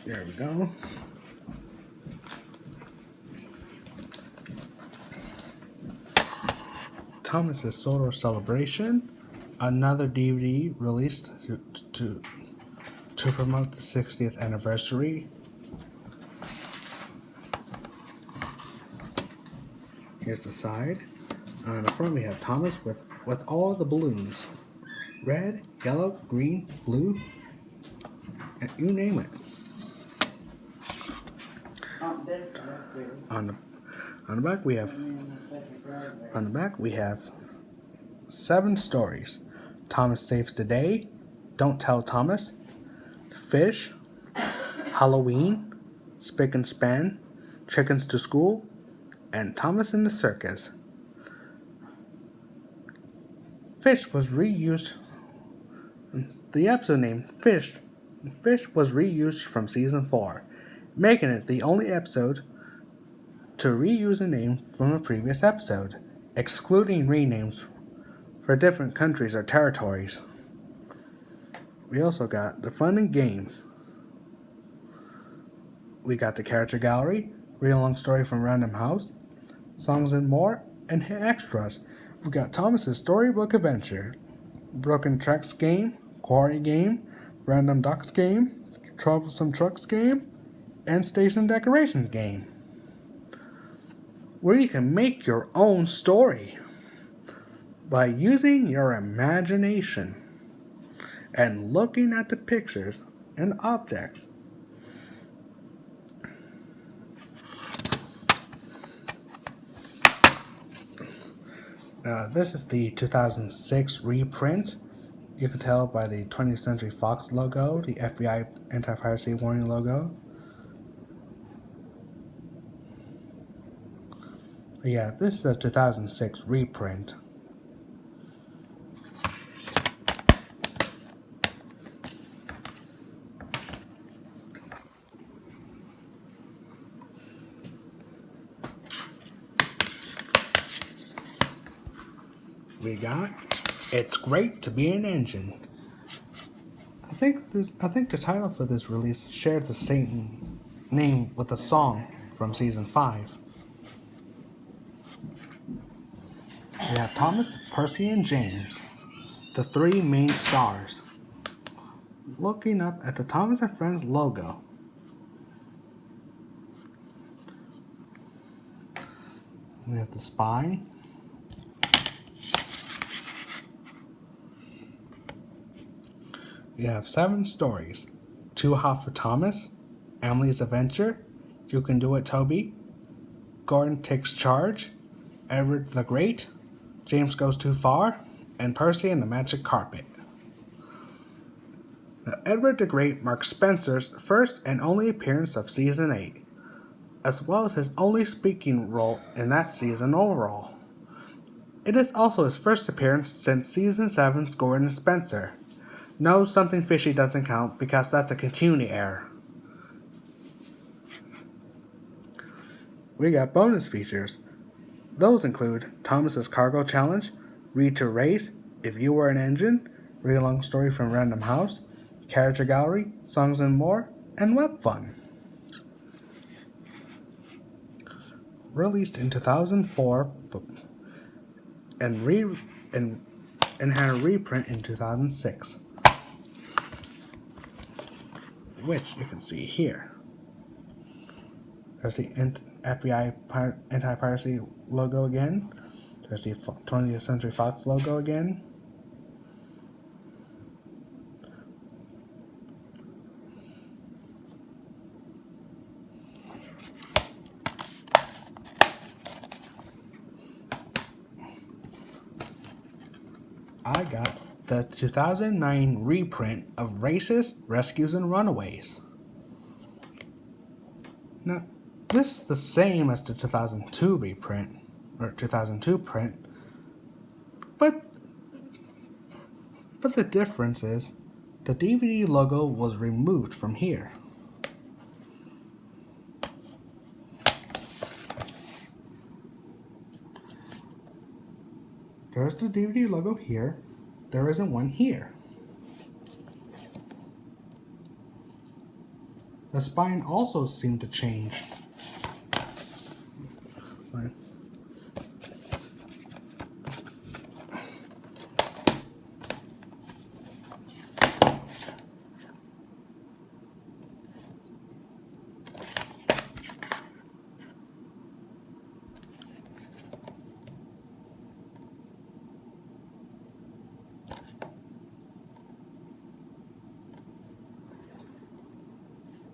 There we go. Thomas's Solar Celebration, another DVD released to promote the 60th anniversary. Here's the side. On the front we have Thomas with all the balloons. Red, yellow, green, blue, and you name it. On the back we have 7 stories. Thomas Saves the Day, Don't Tell Thomas, Fish, Halloween, Spick and Span, Chickens to School, and Thomas in the Circus. Fish was reused. The episode name Fish was reused from season 4, making it the only episode to reuse a name from a previous episode, excluding renames for different countries or territories. We also got the fun and games. We got the character gallery, read-along story from Random House, songs and more, and extras. We got Thomas's Storybook Adventure, Broken Tracks game, Quarry game, Random Ducks game, Troublesome Trucks game, and Station Decorations game, where you can make your own story by using your imagination and looking at the pictures and objects. This is the 2006 reprint. You can tell by the 20th Century Fox logo, the FBI anti-piracy warning logo. Yeah, this is the 2006 reprint. We got It's Great to Be an Engine. I think the title for this release shared the same name with the song from season 5. We have Thomas, Percy, and James, the 3 main stars, looking up at the Thomas and Friends logo. We have the spy. We have 7 stories. Too Hot for Thomas, Emily's Adventure, You Can Do It, Toby, Gordon Takes Charge, Edward the Great, James Goes Too Far, and Percy and the Magic Carpet. Now, Edward the Great marks Spencer's first and only appearance of Season 8. as well as his only speaking role in that season overall. It is also his first appearance since Season 7's Gordon Spencer. No, something fishy doesn't count because that's a continuity error. We got bonus features. Those include Thomas's Cargo Challenge, Read to Race, If You Were an Engine, Read Along Story from Random House, Character Gallery, Songs and More, and Web Fun. Released in 2004 and had a reprint in 2006, which you can see here. There's the FBI anti-piracy logo again. There's the 20th Century Fox logo again. I got the 2009 reprint of Races, Rescues, and Runaways. Now, this is the same as the 2002 reprint, or 2002 print, but the difference is the DVD logo was removed from here. There's the DVD logo here. There isn't one here. The spine also seemed to change.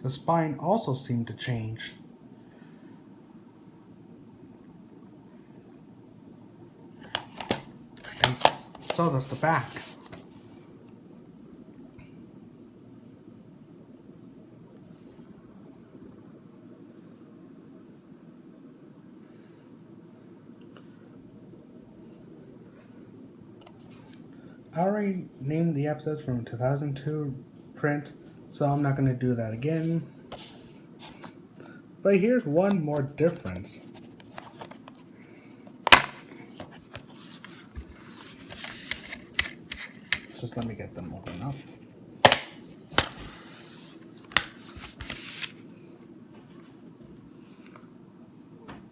The spine also seemed to change. And so does the back. I already named the episodes from 2002 print, so I'm not going to do that again. But here's one more difference. Just let me get them open up.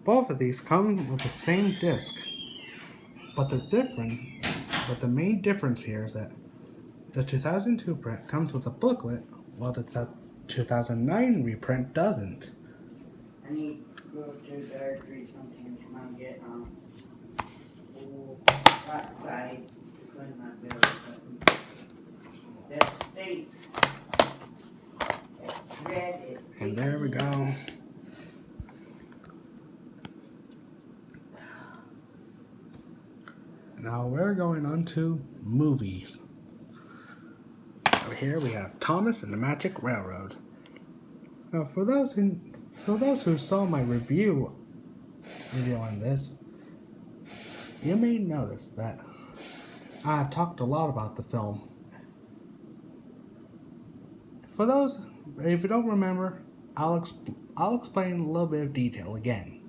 Both of these come with the same disc, but the main difference here is that the 2002 print comes with a booklet, while the 2009 reprint doesn't. I need to go to the directory sometimes when I get outside to clean my bill. That states read it. And there we go. Now we're going on to movies. Over here we have Thomas and the Magic Railroad. Now for those who saw my video on this, you may notice that I have talked a lot about the film. For those, if you don't remember, I'll explain a little bit of detail again.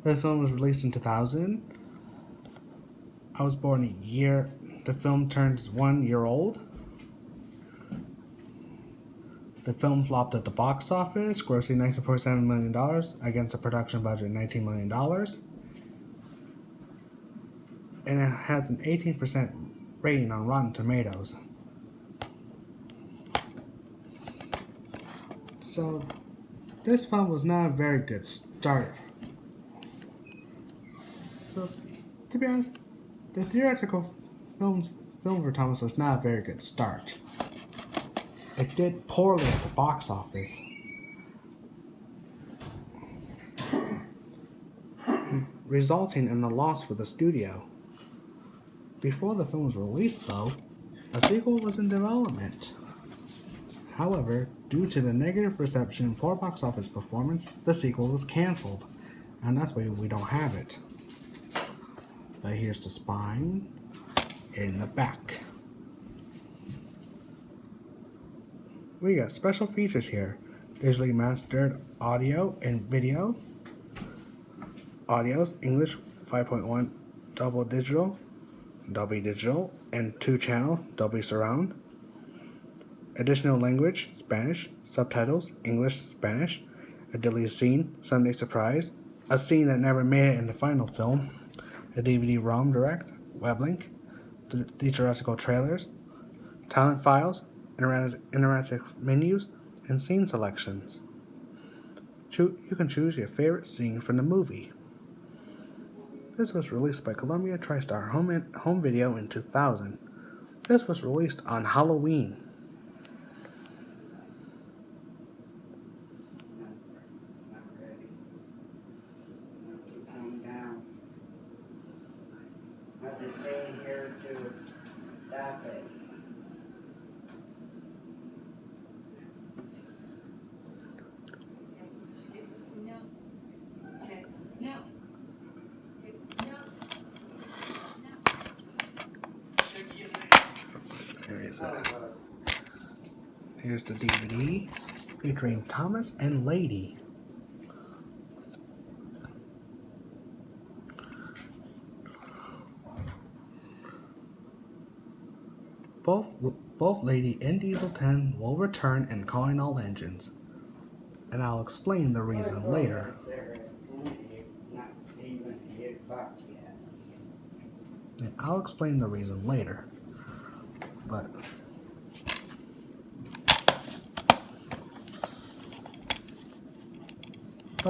This film was released in 2000. I was born a year. The film turns 1 year old. The film flopped at the box office, grossing $19.7 million against a production budget of $19 million. And it has an 18% rating on Rotten Tomatoes. So, this film was not a very good start. So, to be honest, the theatrical film for Thomas was not a very good start. It did poorly at the box office. Resulting in a loss for the studio. Before the film was released, though, a sequel was in development. However, due to the negative reception and poor box office performance, the sequel was cancelled, and that's why we don't have it. But here's the spine in the back. We got special features here: digitally mastered audio and video, audios English 5.1 Dolby Digital, and 2-channel Dolby Surround. Additional language, Spanish, subtitles, English, Spanish, a deleted scene, Sunday Surprise, a scene that never made it in the final film, a DVD-ROM direct, web link, theatrical trailers, talent files, interactive menus, and scene selections. You can choose your favorite scene from the movie. This was released by Columbia TriStar Home Video in 2000. This was released on Halloween. Stop it. Here's the DVD featuring Thomas and Lady. Both Lady and Diesel 10 will return in Calling All Engines, and I'll explain the reason later. But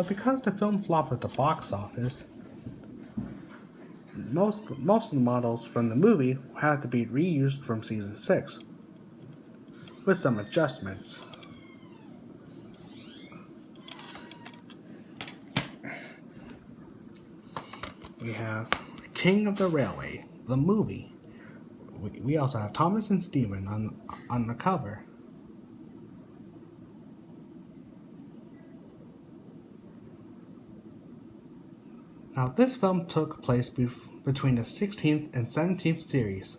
because the film flopped at the box office, most of the models from the movie had to be reused from season 6, with some adjustments. We have King of the Railway, the movie. We also have Thomas and Stephen on the cover. Now, this film took place between the 16th and 17th series.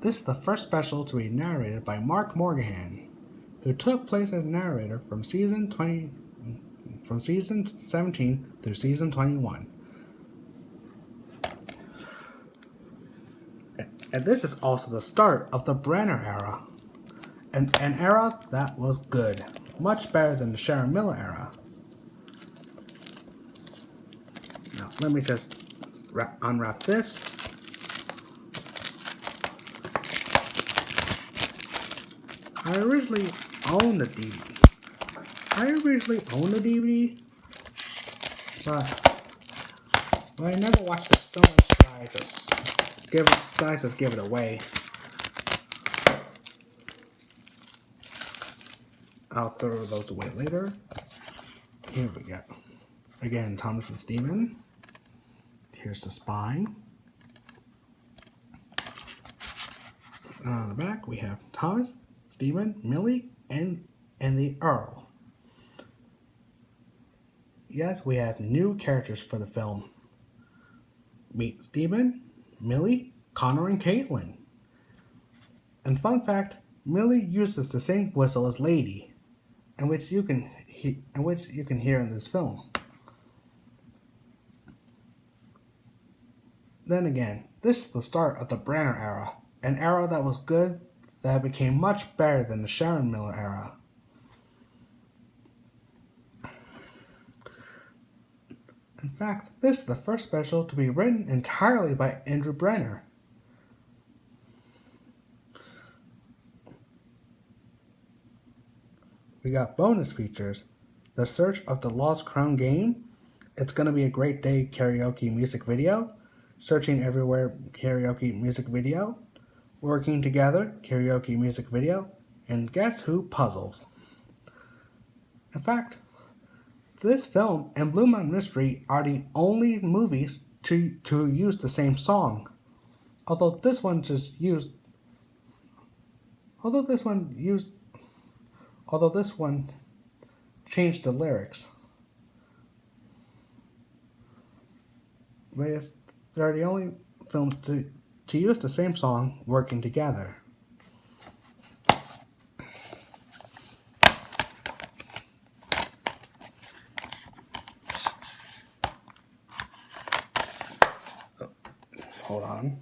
This is the first special to be narrated by Mark Morgahan, who took place as narrator from season 17 through season 21. And this is also the start of the Brenner era, an era that was good, much better than the Sharon Miller era. Now, let me just unwrap this. I originally owned the DVD, but I never watched it so much that I just give it away. I'll throw those away later. Here we go. Again, Thomas and Stephen. Here's the spine. And on the back, we have Thomas, Stephen, Millie, and the Earl. Yes, we have new characters for the film. Meet Stephen, Millie, Connor, and Caitlin. And fun fact, Millie uses the same whistle as Lady, and which you can hear in this film. Then again, this is the start of the Brenner era, an era that was good, that became much better than the Sharon Miller era. In fact, this is the first special to be written entirely by Andrew Brenner. We got bonus features: The Search of the Lost Crown game, It's Gonna Be a Great Day karaoke music video, Searching Everywhere karaoke music video, Working Together karaoke music video, and Guess Who puzzles. In fact, this film and Blue Mountain Mystery are the only movies to use the same song. Although this one used although this one changed the lyrics. But they're the only films to use the same song working together. Hold on.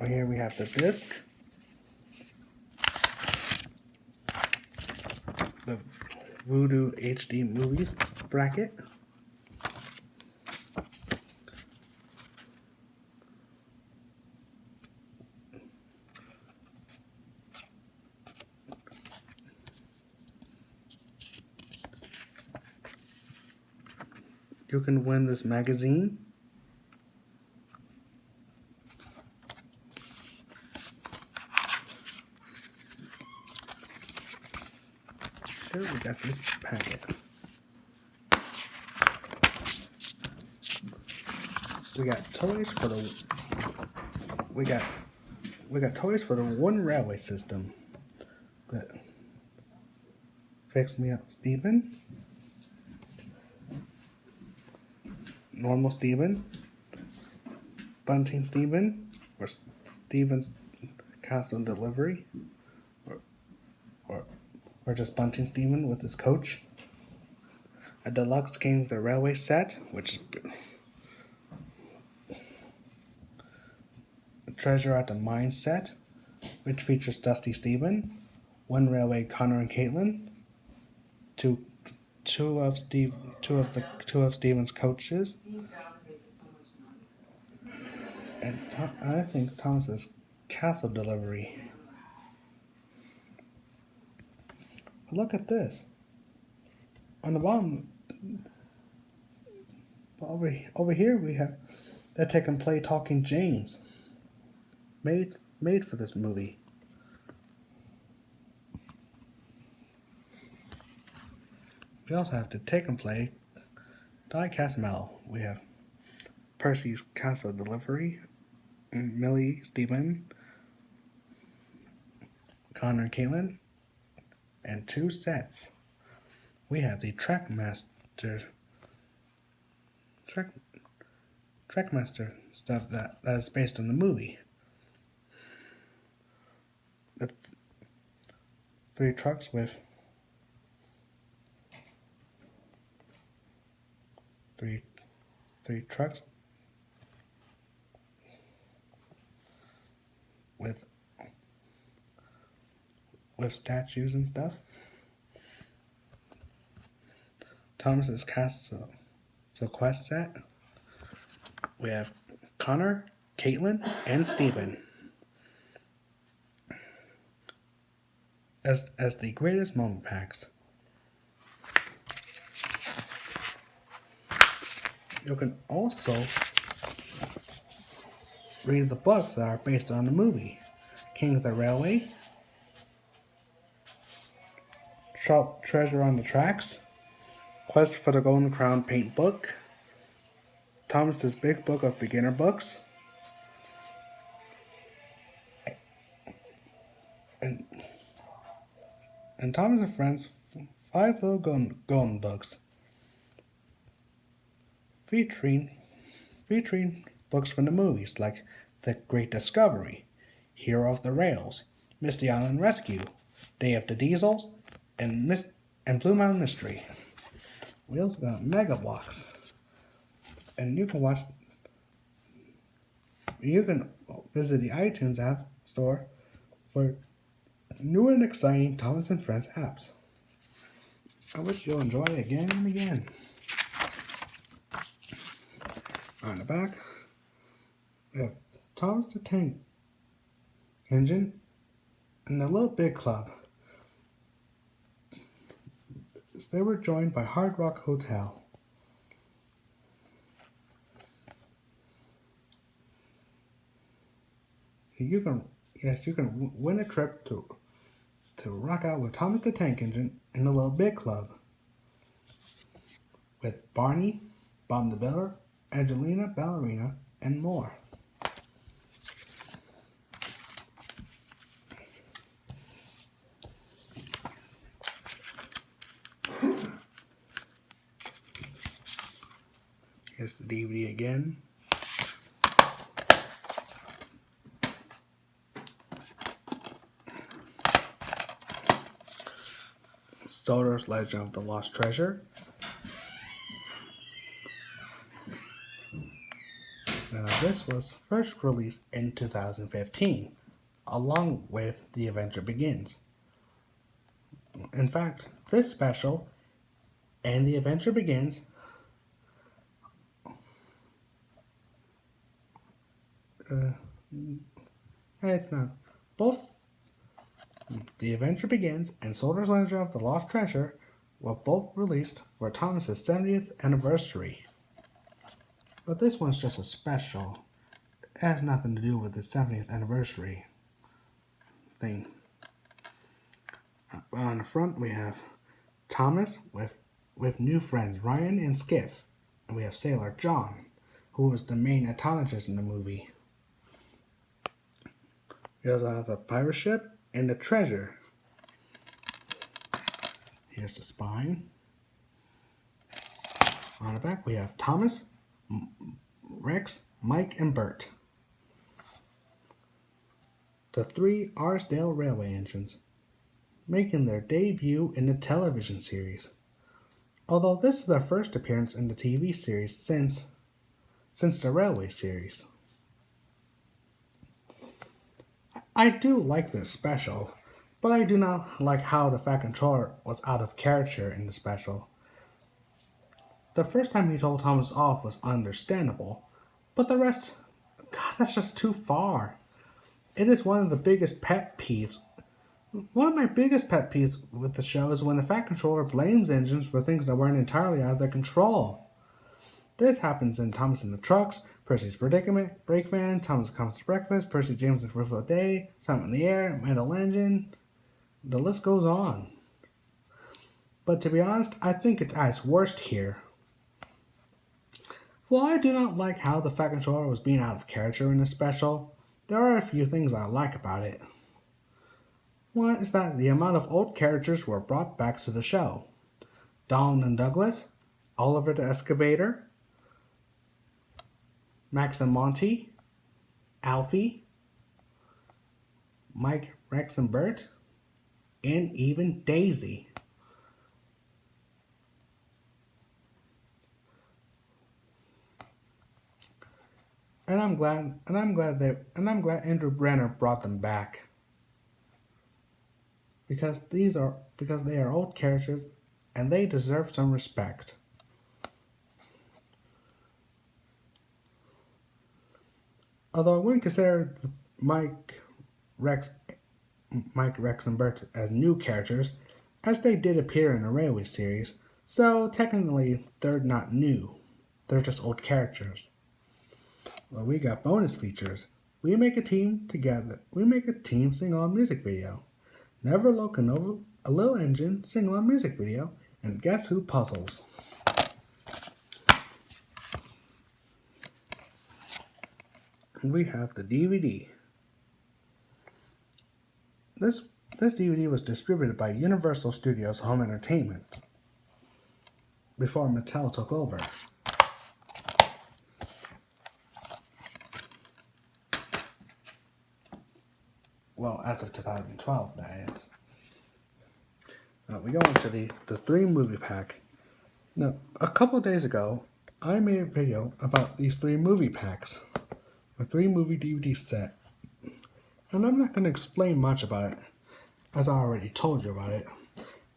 Here we have the disc, the Voodoo HD movies bracket, you can win this magazine. Here we got this packet. We got toys for the we got toys for the one railway system. Got Fix Me Up Stephen, Normal Stephen, Bunting Stephen, or Stephen's Castle Delivery, or just Bunting Stephen with his coach. A deluxe Games of the Railway set, which is a Treasure at the Mine set, which features Dusty Stephen, One Railway Connor and Caitlin, two of Stephen's coaches, and I think Thomas's Castle Delivery. But look at this. On the bottom, over here we have that Take and Play Talking James, made for this movie. We also have the Take and Play Die-Cast Metal. We have Percy's Castle Delivery, Millie Stephen, Connor and Caitlin, and 2 sets. We have the Trackmaster stuff that is based on the movie. The 3 trucks with 3 trucks with statues and stuff. Thomas's Castle Quest set. We have Connor, Caitlin, and Stephen as the greatest moment packs. You can also read the books that are based on the movie. King of the Railway, Treasure on the Tracks, Quest for the Golden Crown Paint Book, Thomas's Big Book of Beginner Books, and Thomas and Friends 5 Little Golden Books, featuring books from the movies like The Great Discovery, Hero of the Rails, Misty Island Rescue, Day of the Diesels, and Blue Mountain Mystery. We also got Mega Blocks, and you can visit the iTunes App Store for new and exciting Thomas and Friends apps. I wish you'll enjoy it again and again. On the back, we have Thomas the Tank Engine and the Little Big Club. They were joined by Hard Rock Hotel. You can win a trip to rock out with Thomas the Tank Engine and the Little Big Club with Barney, Bob the Builder, Angelina Ballerina, and more. Here's the DVD again. Soder's Legend of the Lost Treasure. Now, this was first released in 2015, along with The Adventure Begins. In fact, this special and The Adventure Begins it's not. Both The Adventure Begins and Soder's Legend of the Lost Treasure were both released for Thomas's 70th anniversary. But this one's just a special. It has nothing to do with the 70th anniversary thing. On the front we have Thomas with new friends Ryan and Skiff. And we have Sailor John, who was the main ethologist in the movie. We also have a pirate ship and a treasure. Here's the spine. On the back we have Thomas, Rex, Mike, and Bert. The three Arsdale Railway engines, making their debut in the television series. Although this is their first appearance in the TV series since the Railway series. I do like this special, but I do not like how the Fat Controller was out of character in the special. The first time he told Thomas off was understandable, but the rest, God, that's just too far. It is one of the biggest pet peeves. One of my biggest pet peeves with the show is when the Fat Controller blames engines for things that weren't entirely out of their control. This happens in Thomas and the Trucks, Percy's Predicament, Brake Van, Thomas Comes to Breakfast, Percy James and Fruitful Day, Something in the Air, Metal Engine. The list goes on. But to be honest, I think it's at its worst here. While I do not like how the Fat Controller was being out of character in this special, there are a few things I like about it. One is that the amount of old characters were brought back to the show. Donald and Douglas, Oliver the Excavator, Max and Monty, Alfie, Mike, Rex, and Bert, and even Daisy. And I'm glad Andrew Brenner brought them back. Because they are old characters and they deserve some respect. Although I wouldn't consider Mike, Rex, and Bert as new characters, as they did appear in the Railway series, so technically they're not new. They're just old characters. Well, we got bonus features. We make a team together. We make a team sing-along music video. Never Look Over a Little Engine sing-along music video. And Guess Who puzzles. We have the DVD. This DVD was distributed by Universal Studios Home Entertainment before Mattel took over. Well, as of 2012, that is. We go into the 3 movie pack. Now, a couple of days ago, I made a video about these 3 movie packs. A 3 movie DVD set. And I'm not going to explain much about it, as I already told you about it.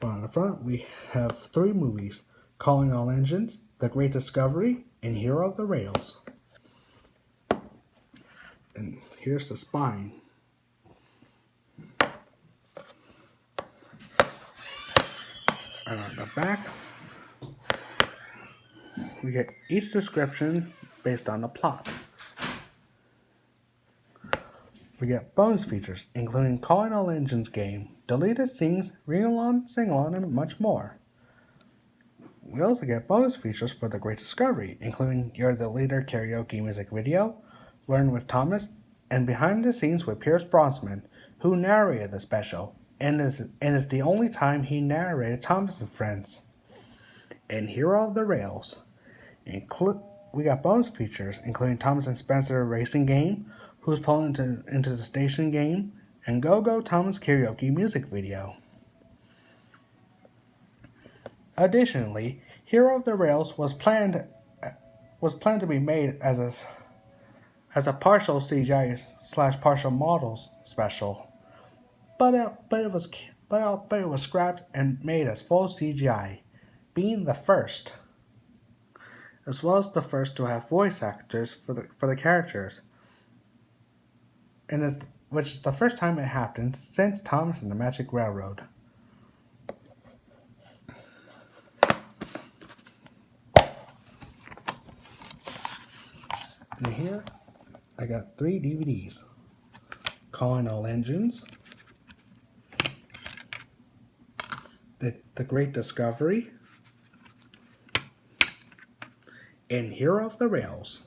But on the front, we have 3 movies: Calling All Engines, The Great Discovery, and Hero of the Rails. And here's the spine. And on the back, we get each description based on the plot. We get bonus features, including Calling All Engines game, deleted scenes, read-along, sing-along, and much more. We also get bonus features for The Great Discovery, including You're the Leader karaoke music video, Learn with Thomas, and behind the scenes with Pierce Brosnan, who narrated the special, and is the only time he narrated Thomas and Friends. And Hero of the Rails. We got bonus features, including Thomas and Spencer racing game, Who's Pulling into the Station game, and Go Go Thomas karaoke music video. Additionally, Hero of the Rails was planned to be made as a partial CGI / partial models special, but it was scrapped and made as full CGI, being the first, as well as the first to have voice actors for the characters, which is the first time it happened since Thomas and the Magic Railroad. And here, I got 3 DVDs. Calling All Engines, The Great Discovery, and Hero of the Rails.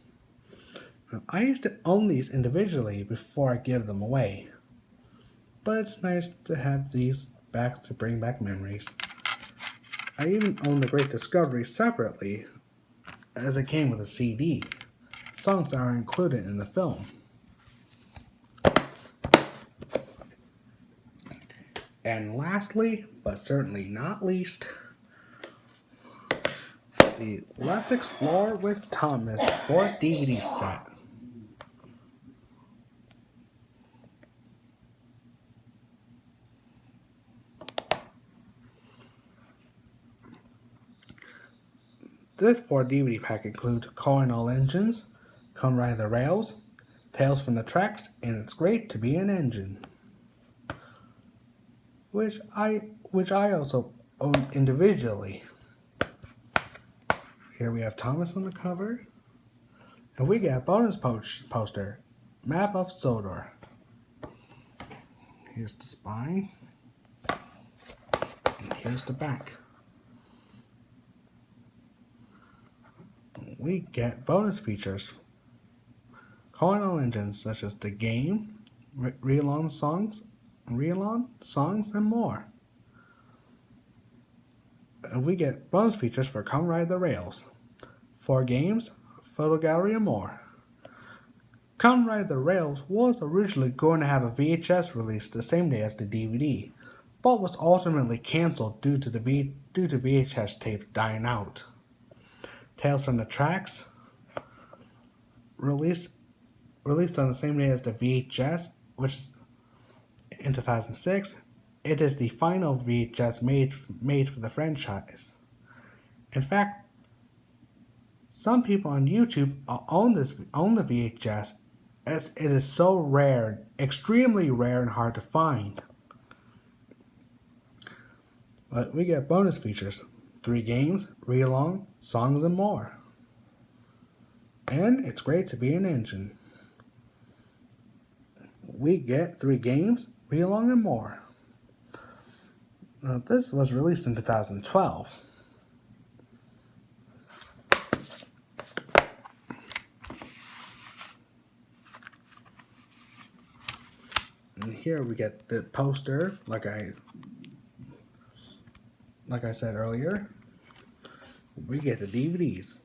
Now, I used to own these individually before I give them away, but it's nice to have these back to bring back memories. I even own The Great Discovery separately, as it came with a CD. Songs that are included in the film. And lastly, but certainly not least, the Let's Explore with Thomas 4th DVD set. This 4th DVD pack includes Calling All Engines, Come Ride the Rails, Tales from the Tracks, and It's Great to Be an Engine, which I also own individually. Here we have Thomas on the cover, and we get a bonus poster, Map of Sodor. Here's the spine, and here's the back. We get bonus features, Calling All Engines, such as the game, read-along songs, and more. And we get bonus features for Come Ride the Rails, 4 games, photo gallery, and more. Come Ride the Rails was originally going to have a VHS release the same day as the DVD, but was ultimately canceled due to VHS tapes dying out. Tales from the Tracks, released on the same day as the VHS, which is in 2006. It is the final VHS made for the franchise. In fact, some people on YouTube own the VHS, as it is so rare, extremely rare and hard to find. But we get bonus features, 3 games, read-along, songs, and more. And It's Great to Be an Engine. We get 3 games, read-along, and more. Now, this was released in 2012. And here we get the poster, like I said earlier. We get the DVDs,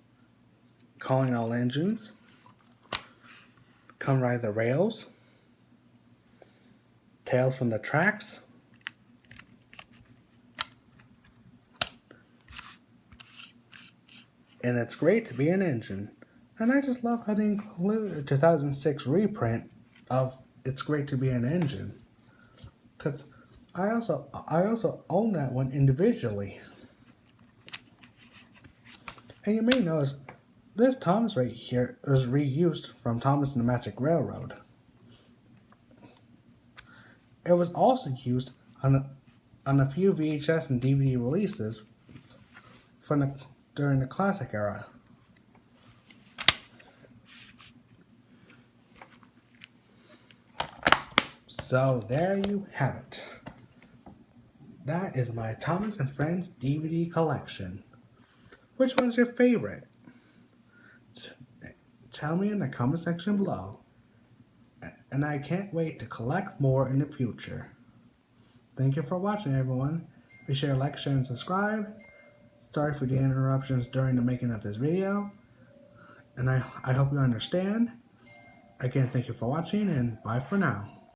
Calling All Engines, Come Ride the Rails, Tales from the Tracks, and It's Great to Be an Engine. And I just love how they include a 2006 reprint of It's Great to Be an Engine, because I also own that one individually. And you may notice this Thomas right here is reused from Thomas and the Magic Railroad. It was also used on a few VHS and DVD releases during the classic era. So there you have it. That is my Thomas and Friends DVD collection. Which one's your favorite? Tell me in the comment section below. And I can't wait to collect more in the future. Thank you for watching, everyone. Be sure to like, share, and subscribe. Sorry for the interruptions during the making of this video. And I hope you understand. Again, thank you for watching, and bye for now.